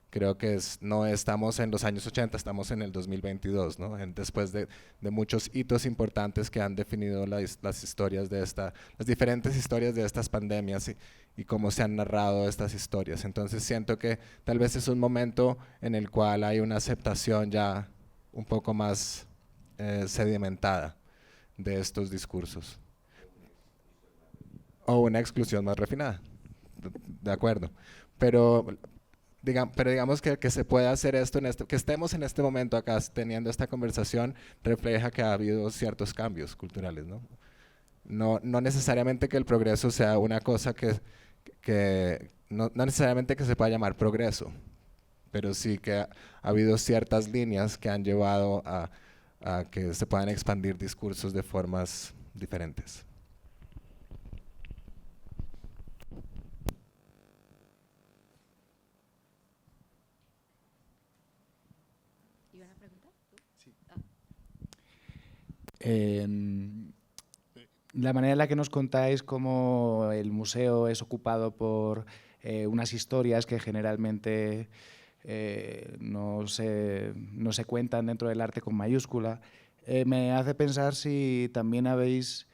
S3: Creo que no estamos en los años 80, estamos en el 2022, ¿no? Después de muchos hitos importantes que han definido las historias las diferentes historias de estas pandemias y cómo se han narrado estas historias. Entonces siento que tal vez es un momento en el cual hay una aceptación ya un poco más sedimentada de estos discursos. o una exclusión más refinada. De acuerdo. Pero digamos que se pueda hacer esto, que estemos en este momento acá teniendo esta conversación, refleja que ha habido ciertos cambios culturales, ¿no? No necesariamente que el progreso sea una cosa no necesariamente que se pueda llamar progreso, pero sí que ha habido ciertas líneas que han llevado a que se puedan expandir discursos de formas diferentes.
S13: La manera en la que nos contáis cómo el museo es ocupado por unas historias que generalmente no se cuentan dentro del arte con mayúscula, me hace pensar si también habéis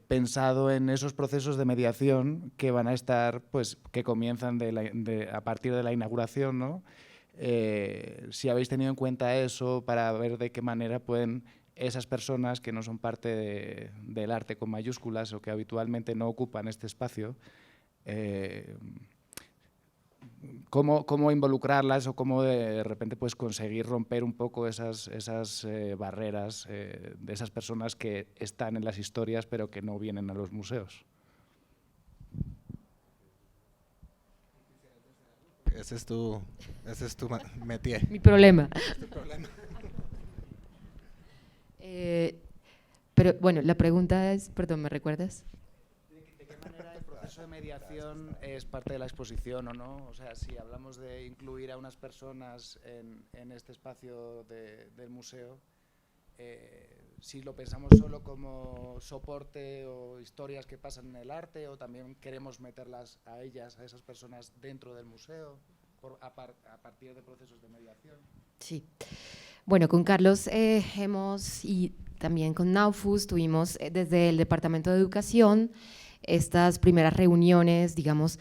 S13: pensado en esos procesos de mediación que van a estar, pues, que comienzan a partir de la inauguración, ¿no? Si habéis tenido en cuenta eso para ver de qué manera pueden esas personas que no son parte del arte con mayúsculas o que habitualmente no ocupan este espacio, cómo involucrarlas o cómo de repente pues conseguir romper un poco esas barreras de esas personas que están en las historias pero que no vienen a los museos.
S3: Ese es tu métier.
S1: Mi problema.
S3: Es tu problema.
S1: Pero bueno, la pregunta es, perdón, ¿me recuerdas?
S13: ¿De qué manera el proceso de mediación es parte de la exposición o no? O sea, si hablamos de incluir a unas personas en este espacio del museo, si lo pensamos solo como soporte o historias que pasan en el arte, o también queremos meterlas a ellas, a esas personas dentro del museo, a partir de procesos de mediación.
S1: Sí. Bueno, con Carlos y también con Naufus tuvimos desde el Departamento de Educación estas primeras reuniones, digamos,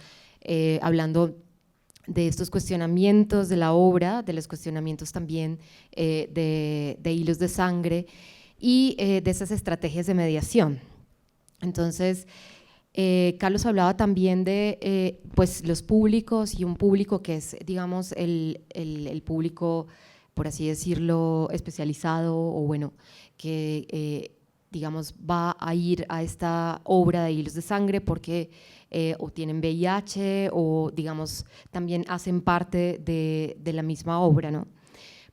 S1: hablando de estos cuestionamientos de la obra, de los cuestionamientos también de Hilos de Sangre y de esas estrategias de mediación. Entonces, Carlos hablaba también de pues los públicos y un público que es, digamos, el público, por así decirlo, especializado o bueno, que digamos va a ir a esta obra de Hilos de Sangre porque o tienen VIH o digamos también hacen parte de la misma obra, ¿no?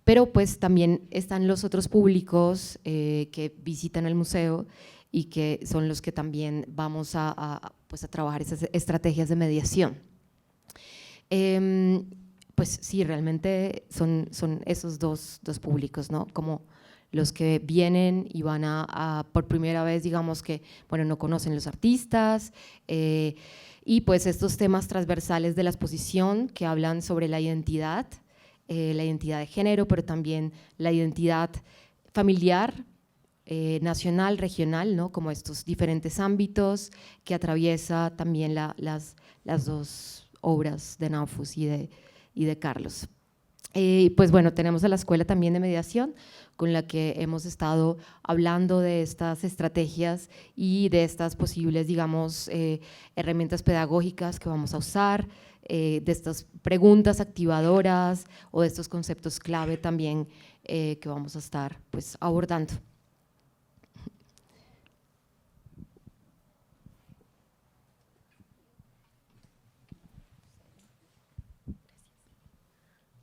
S1: Pero pues también están los otros públicos que visitan el museo y que son los que también vamos pues a trabajar esas estrategias de mediación. Pues sí, realmente son esos dos públicos, ¿no? Como los que vienen y van por primera vez, digamos que, bueno, no conocen los artistas, y pues estos temas transversales de la exposición que hablan sobre la identidad de género, pero también la identidad familiar, nacional, regional, ¿no? Como estos diferentes ámbitos que atraviesa también las dos obras de Naufus y de Carlos. Pues bueno, tenemos a la Escuela también de Mediación, con la que hemos estado hablando de estas estrategias y de estas posibles, digamos, herramientas pedagógicas que vamos a usar, de estas preguntas activadoras o de estos conceptos clave también que vamos a estar pues abordando.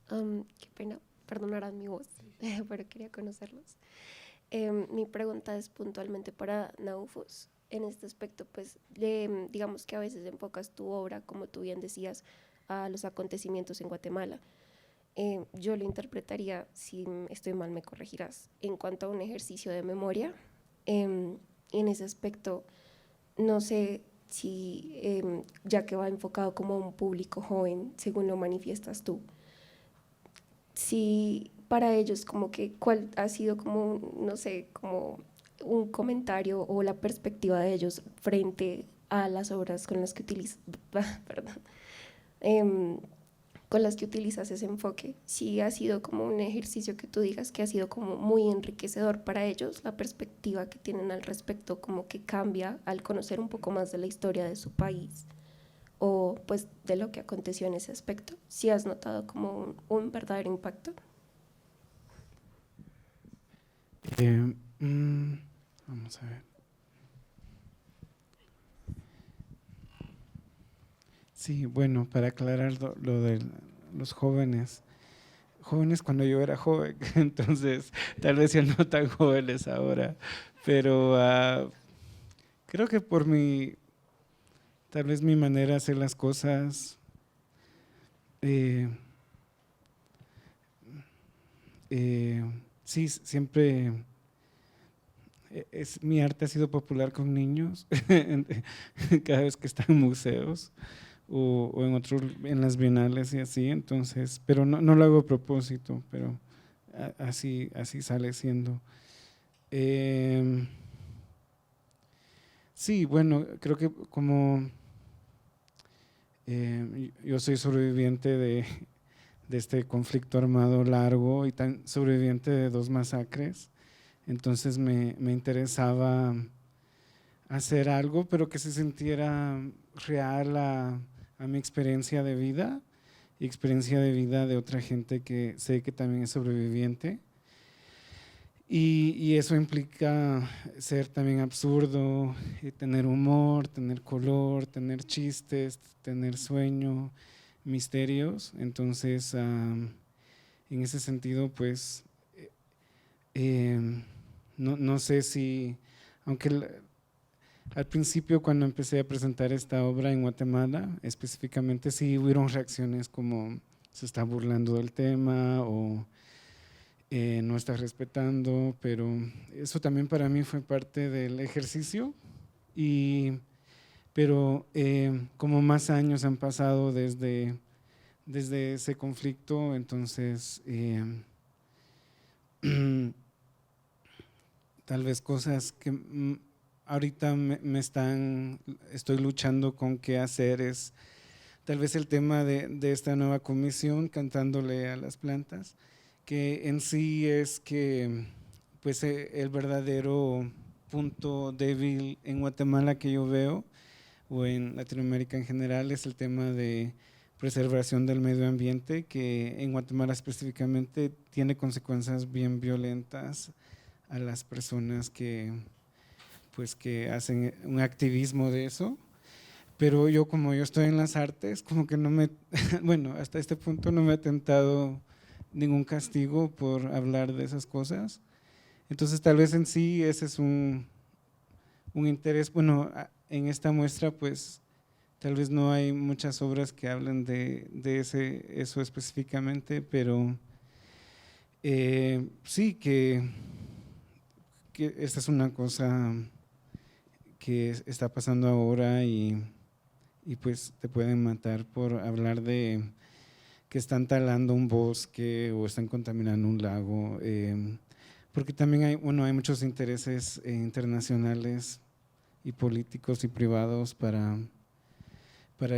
S14: Qué pena, perdonarán mi voz, pero quería conocerlos. Mi pregunta es puntualmente para Naufus. En este aspecto, pues, digamos que a veces enfocas tu obra, como tú bien decías, a los acontecimientos en Guatemala. Yo lo interpretaría, si estoy mal me corregirás, en cuanto a un ejercicio de memoria. En ese aspecto, no sé si, ya que va enfocado como a un público joven, según lo manifiestas tú, si para ellos como que cuál ha sido como, no sé, como un comentario o la perspectiva de ellos frente a las obras con las que utilizan, perdón, con las que utilizas ese enfoque, si ha sido como un ejercicio que tú digas que ha sido como muy enriquecedor para ellos, la perspectiva que tienen al respecto como que cambia al conocer un poco más de la historia de su país o pues de lo que aconteció en ese aspecto, si has notado como un verdadero impacto.
S4: Vamos a ver. Sí, bueno, para aclarar lo de los jóvenes cuando yo era joven, entonces tal vez ya no tan jóvenes ahora, pero creo que por tal vez mi manera de hacer las cosas, sí, siempre mi arte ha sido popular con niños cada vez que está en museos o en las bienales y así, entonces, pero no lo hago a propósito, pero así sale siendo. Sí, bueno, creo que como yo soy sobreviviente de este conflicto armado largo y sobreviviente de 2 masacres, entonces me interesaba hacer algo, pero que se sintiera real a mi experiencia de vida y experiencia de vida de otra gente que sé que también es sobreviviente. Y eso implica ser también absurdo, tener humor, tener color, tener chistes, tener sueño, misterios. Entonces, en ese sentido, pues, no sé si, aunque al principio cuando empecé a presentar esta obra en Guatemala, específicamente sí hubieron reacciones como se está burlando del tema o no está respetando, pero eso también para mí fue parte del ejercicio, pero como más años han pasado desde ese conflicto, entonces tal vez cosas que ahorita estoy luchando con qué hacer es tal vez el tema de esta nueva comisión, Cantándole a las plantas, que en sí es que pues el verdadero punto débil en Guatemala que yo veo, o en Latinoamérica en general, es el tema de preservación del medio ambiente, que en Guatemala específicamente tiene consecuencias bien violentas a las personas que hacen un activismo de eso. Pero yo, como yo estoy en las artes, como que bueno, hasta este punto no me ha tentado ningún castigo por hablar de esas cosas. Entonces tal vez en sí ese es un interés. Bueno, en esta muestra pues tal vez no hay muchas obras que hablen de eso específicamente, pero sí que esta es una cosa que está pasando ahora y pues te pueden matar por hablar de que están talando un bosque o están contaminando un lago, porque también hay muchos intereses internacionales y políticos y privados para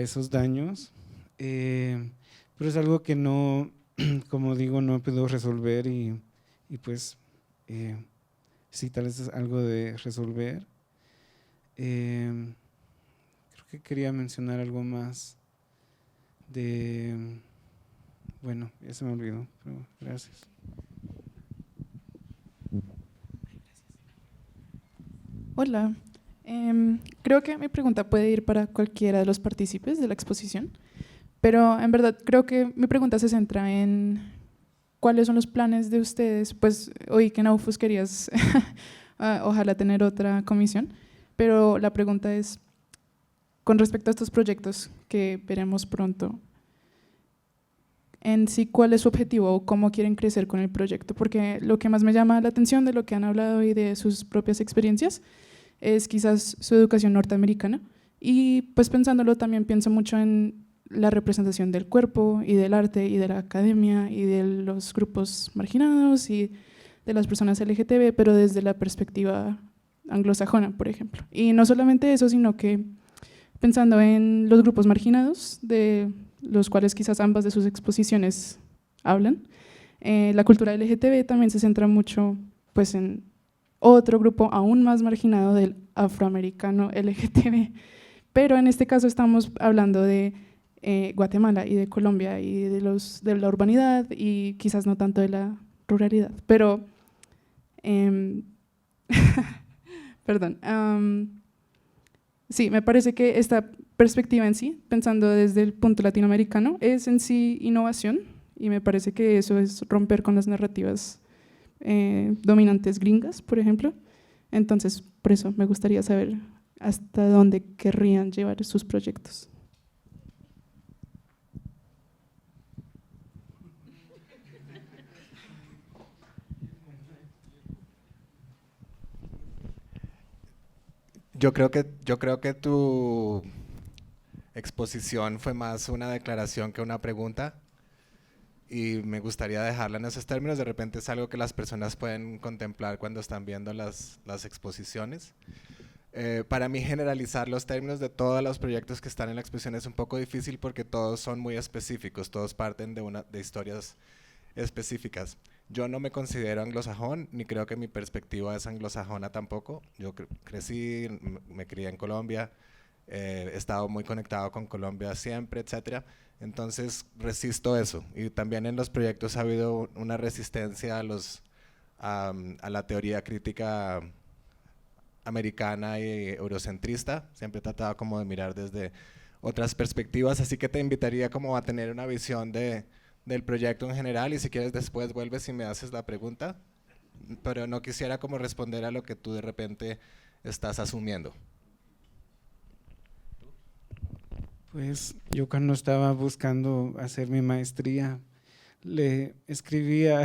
S4: esos daños, pero es algo que no, como digo, no he podido resolver y pues sí, tal vez es algo de resolver. Creo que quería mencionar algo más bueno, ya se me olvidó, pero gracias.
S15: Hola, creo que mi pregunta puede ir para cualquiera de los partícipes de la exposición, pero en verdad creo que mi pregunta se centra en cuáles son los planes de ustedes. Pues oí que en Naufus querías ojalá tener otra comisión, pero la pregunta es con respecto a estos proyectos que veremos pronto, en sí, ¿cuál es su objetivo o cómo quieren crecer con el proyecto? Porque lo que más me llama la atención de lo que han hablado y de sus propias experiencias es quizás su educación norteamericana, y pues pensándolo también pienso mucho en la representación del cuerpo y del arte y de la academia y de los grupos marginados y de las personas LGTB, pero desde la perspectiva anglosajona, por ejemplo. Y no solamente eso, sino que pensando en los grupos marginados de los cuales quizás ambas de sus exposiciones hablan. La cultura LGTB también se centra mucho pues, en otro grupo aún más marginado del afroamericano LGTB, pero en este caso estamos hablando de Guatemala y de Colombia y de la urbanidad y quizás no tanto de la ruralidad, pero perdón, sí, me parece que esta perspectiva en sí, pensando desde el punto latinoamericano, es en sí innovación y me parece que eso es romper con las narrativas dominantes gringas, por ejemplo. Entonces, por eso me gustaría saber hasta dónde querrían llevar sus proyectos.
S3: Yo creo que tu exposición fue más una declaración que una pregunta y me gustaría dejarla en esos términos. De repente es algo que las personas pueden contemplar cuando están viendo las exposiciones. Para mí generalizar los términos de todos los proyectos que están en la exposición es un poco difícil porque todos son muy específicos, todos parten de historias específicas. Yo no me considero anglosajón, ni creo que mi perspectiva es anglosajona tampoco. Yo crecí, me crié en Colombia, he estado muy conectado con Colombia siempre, etcétera. Entonces resisto eso. Y también en los proyectos ha habido una resistencia a la teoría crítica americana y eurocentrista. Siempre he tratado como de mirar desde otras perspectivas, así que te invitaría como a tener una visión del proyecto en general y si quieres después vuelves y me haces la pregunta, pero no quisiera como responder a lo que tú de repente estás asumiendo.
S4: Pues yo cuando estaba buscando hacer mi maestría, le escribí a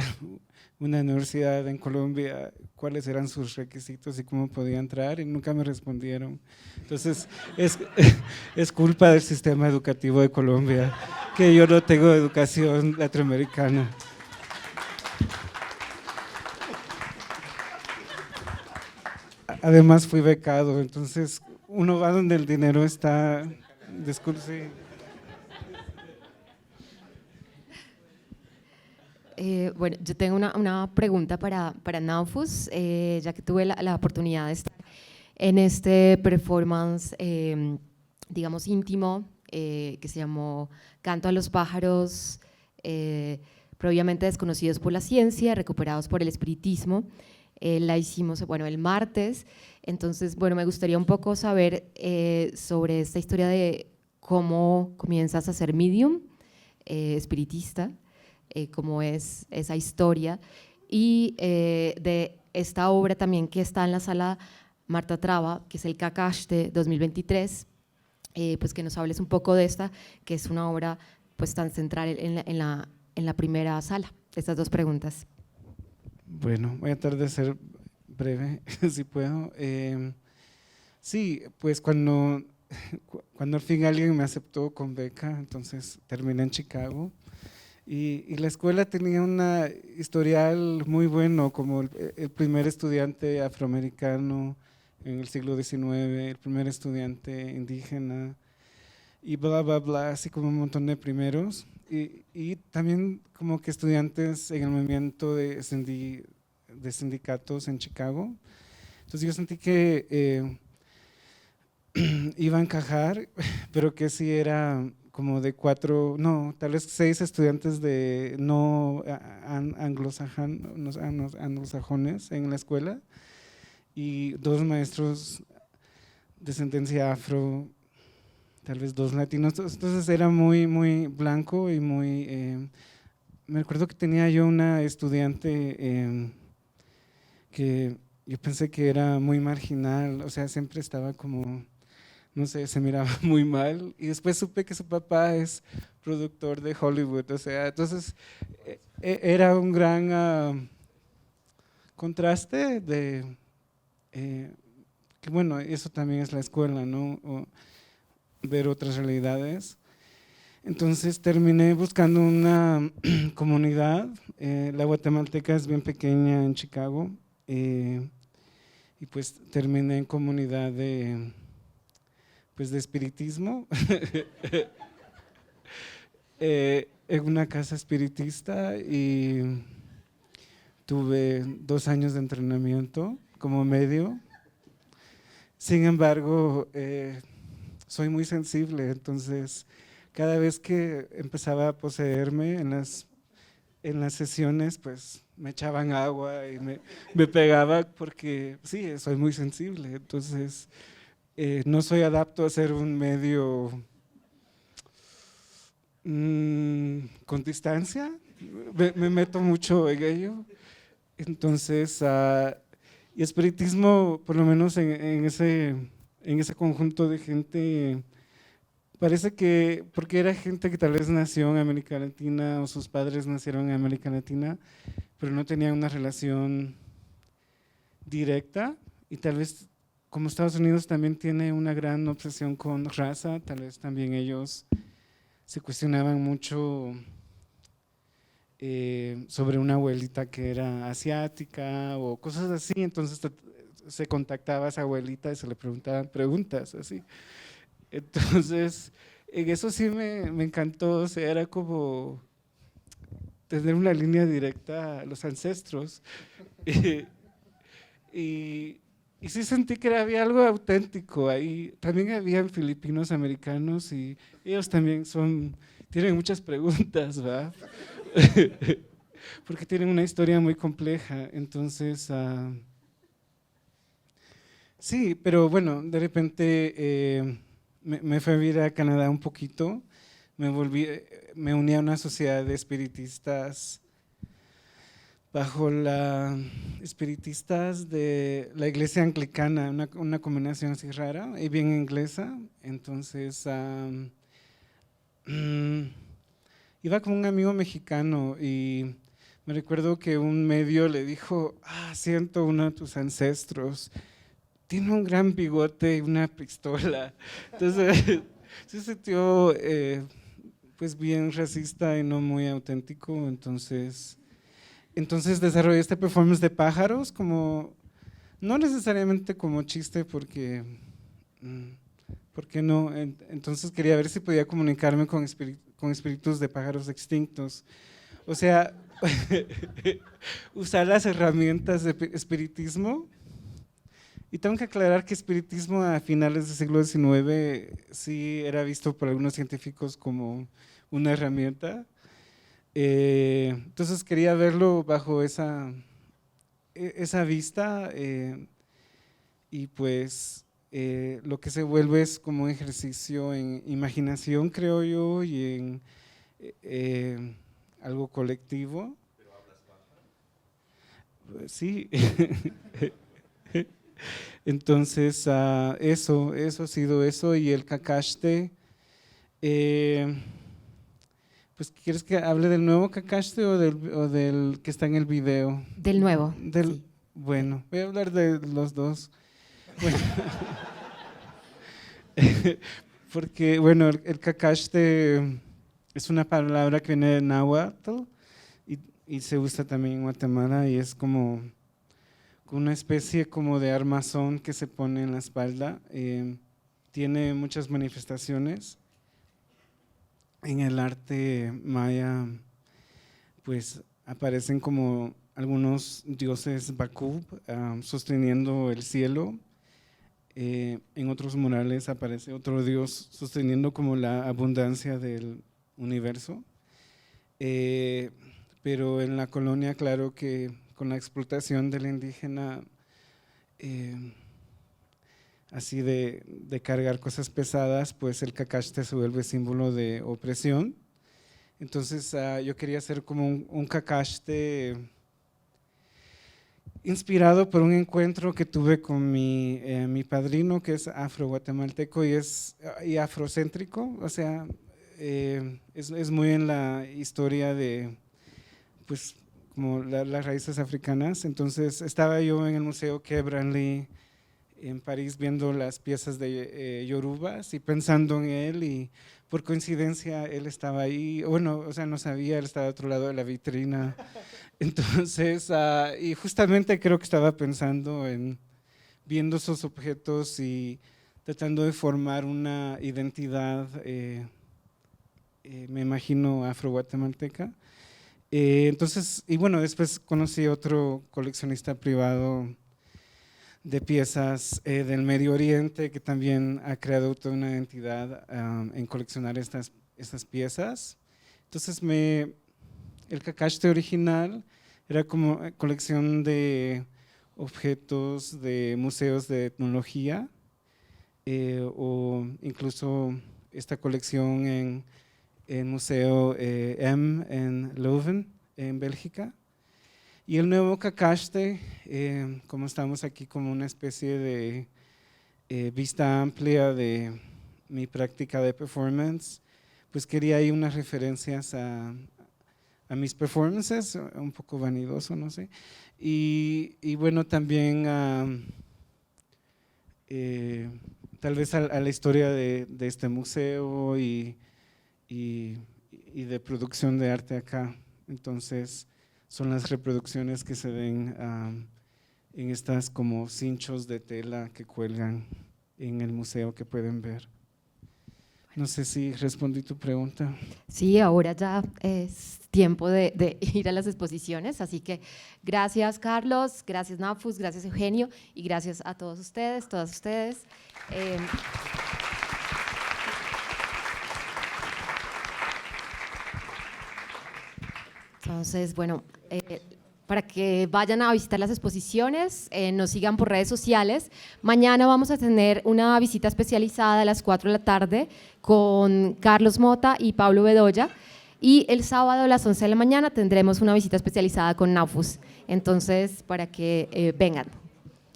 S4: una universidad en Colombia cuáles eran sus requisitos y cómo podía entrar y nunca me respondieron. Entonces es culpa del sistema educativo de Colombia que yo no tengo educación latinoamericana. Además fui becado, entonces uno va donde el dinero está. Disculpe.
S1: Bueno, yo tengo una pregunta para Naufus, ya que tuve la oportunidad de estar en este performance, digamos, íntimo, que se llamó Canto a los pájaros, previamente desconocidos por la ciencia, recuperados por el espiritismo. La hicimos, bueno, el martes. Entonces, bueno, me gustaría un poco saber sobre esta historia de cómo comienzas a ser medium, espiritista, cómo es esa historia, y de esta obra también que está en la sala Marta Traba, que es el Cacachte 2023, pues que nos hables un poco de esta, que es una obra pues tan central en la primera sala. Estas dos preguntas.
S4: Bueno, voy a tratar de ser breve, si puedo. Sí, pues cuando al fin alguien me aceptó con beca, entonces terminé en Chicago y la escuela tenía un historial muy bueno, como el primer estudiante afroamericano en el siglo XIX, el primer estudiante indígena y bla, bla, bla, así como un montón de primeros. Y también como que estudiantes en el movimiento de sindicatos en Chicago. Entonces yo sentí que iba a encajar, pero que sí era como de tal vez 6 estudiantes de no anglosajones en la escuela y 2 maestros de descendencia afro, tal vez 2 latinos. Entonces era muy, muy blanco y muy… me acuerdo que tenía yo una estudiante que yo pensé que era muy marginal, o sea, siempre estaba como, no sé, se miraba muy mal y después supe que su papá es productor de Hollywood, o sea, entonces era un gran contraste de… que bueno, eso también es la escuela, ¿no? Ver otras realidades. Entonces terminé buscando una comunidad, la guatemalteca es bien pequeña en Chicago, y pues terminé en comunidad de espiritismo. en una casa espiritista y tuve 2 años de entrenamiento como medio. Sin embargo, soy muy sensible, entonces cada vez que empezaba a poseerme en las sesiones, pues me echaban agua y me pegaba porque sí, soy muy sensible, entonces no soy adapto a ser un medio con distancia, me meto mucho en ello, entonces, y espiritismo, por lo menos en ese conjunto de gente, parece que, porque era gente que tal vez nació en América Latina o sus padres nacieron en América Latina, pero no tenían una relación directa y tal vez como Estados Unidos también tiene una gran obsesión con raza, tal vez también ellos se cuestionaban mucho sobre una abuelita que era asiática o cosas así, entonces se contactaba a esa abuelita y se le preguntaban preguntas así. Entonces, en eso sí me encantó, o sea, era como tener una línea directa a los ancestros. Y sí sentí que había algo auténtico ahí. También habían filipinos americanos y ellos también tienen muchas preguntas, ¿verdad? Porque tienen una historia muy compleja. Entonces, sí, pero bueno, de repente me fui a vivir a Canadá un poquito. Me uní a una sociedad de espiritistas bajo espiritistas de la iglesia anglicana, una combinación así rara y bien inglesa. Entonces iba con un amigo mexicano y me recuerdo que un medio le dijo, siento uno de tus ancestros, tiene un gran bigote y una pistola. Entonces se sintió pues bien racista y no muy auténtico, entonces desarrollé este performance de pájaros, como no necesariamente como chiste porque no, entonces quería ver si podía comunicarme con espíritus de pájaros extintos, o sea, usar las herramientas de espiritismo. Y tengo que aclarar que espiritismo a finales del siglo XIX sí era visto por algunos científicos como una herramienta. Entonces quería verlo bajo esa vista y pues lo que se vuelve es como un ejercicio en imaginación, creo yo, y en algo colectivo. ¿Pero hablas pájaro? Sí. Entonces eso ha sido eso y el Cacaxte. Pues, ¿quieres que hable del nuevo Cacaxte o del que está en el video?
S1: Del nuevo.
S4: Sí. Bueno, voy a hablar de los dos. Bueno, porque, bueno, el Cacaxte es una palabra que viene de náhuatl y se usa también en Guatemala y es como una especie como de armazón que se pone en la espalda. Tiene muchas manifestaciones. En el arte maya, pues aparecen como algunos dioses Bakú sosteniendo el cielo. En otros murales aparece otro dios sosteniendo como la abundancia del universo. Pero en la colonia, claro que con la explotación del indígena, así de cargar cosas pesadas, pues el Cacaxte se vuelve símbolo de opresión. Entonces yo quería hacer como un Cacaxte inspirado por un encuentro que tuve con mi padrino, que es afro-guatemalteco y afrocéntrico, o sea, es muy en la historia de, pues, como las raíces africanas. Entonces estaba yo en el Museo Quai Branly en París viendo las piezas de yorubas y pensando en él, y por coincidencia él estaba ahí, bueno, o sea, no sabía, él estaba al otro lado de la vitrina. Entonces, y justamente creo que estaba pensando en viendo esos objetos y tratando de formar una identidad me imagino afro-guatemalteca. Entonces, y bueno, después conocí otro coleccionista privado de piezas del Medio Oriente que también ha creado toda una entidad en coleccionar estas piezas. Entonces, el Cacaxte original era como colección de objetos de museos de etnología o incluso esta colección en el Museo M en Leuven, en Bélgica. Y el nuevo Cacaxte, como estamos aquí como una especie de vista amplia de mi práctica de performance, pues quería ahí unas referencias a mis performances, un poco vanidoso, no sé. Y bueno, también tal vez a la historia de este museo y de producción de arte acá. Entonces, son las reproducciones que se ven en estas como cinchos de tela que cuelgan en el museo que pueden ver. No sé si respondí tu pregunta.
S1: Sí, ahora ya es tiempo de ir a las exposiciones, así que gracias Carlos, gracias Naufus, gracias Eugenio y gracias a todos ustedes, todas ustedes. Entonces, bueno, para que vayan a visitar las exposiciones, nos sigan por redes sociales. Mañana vamos a tener una visita especializada a las 4 de la tarde con Carlos Mota y Pablo Bedoya. Y el sábado a las 11 de la mañana tendremos una visita especializada con Naufus. Entonces, para que vengan.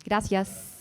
S1: Gracias.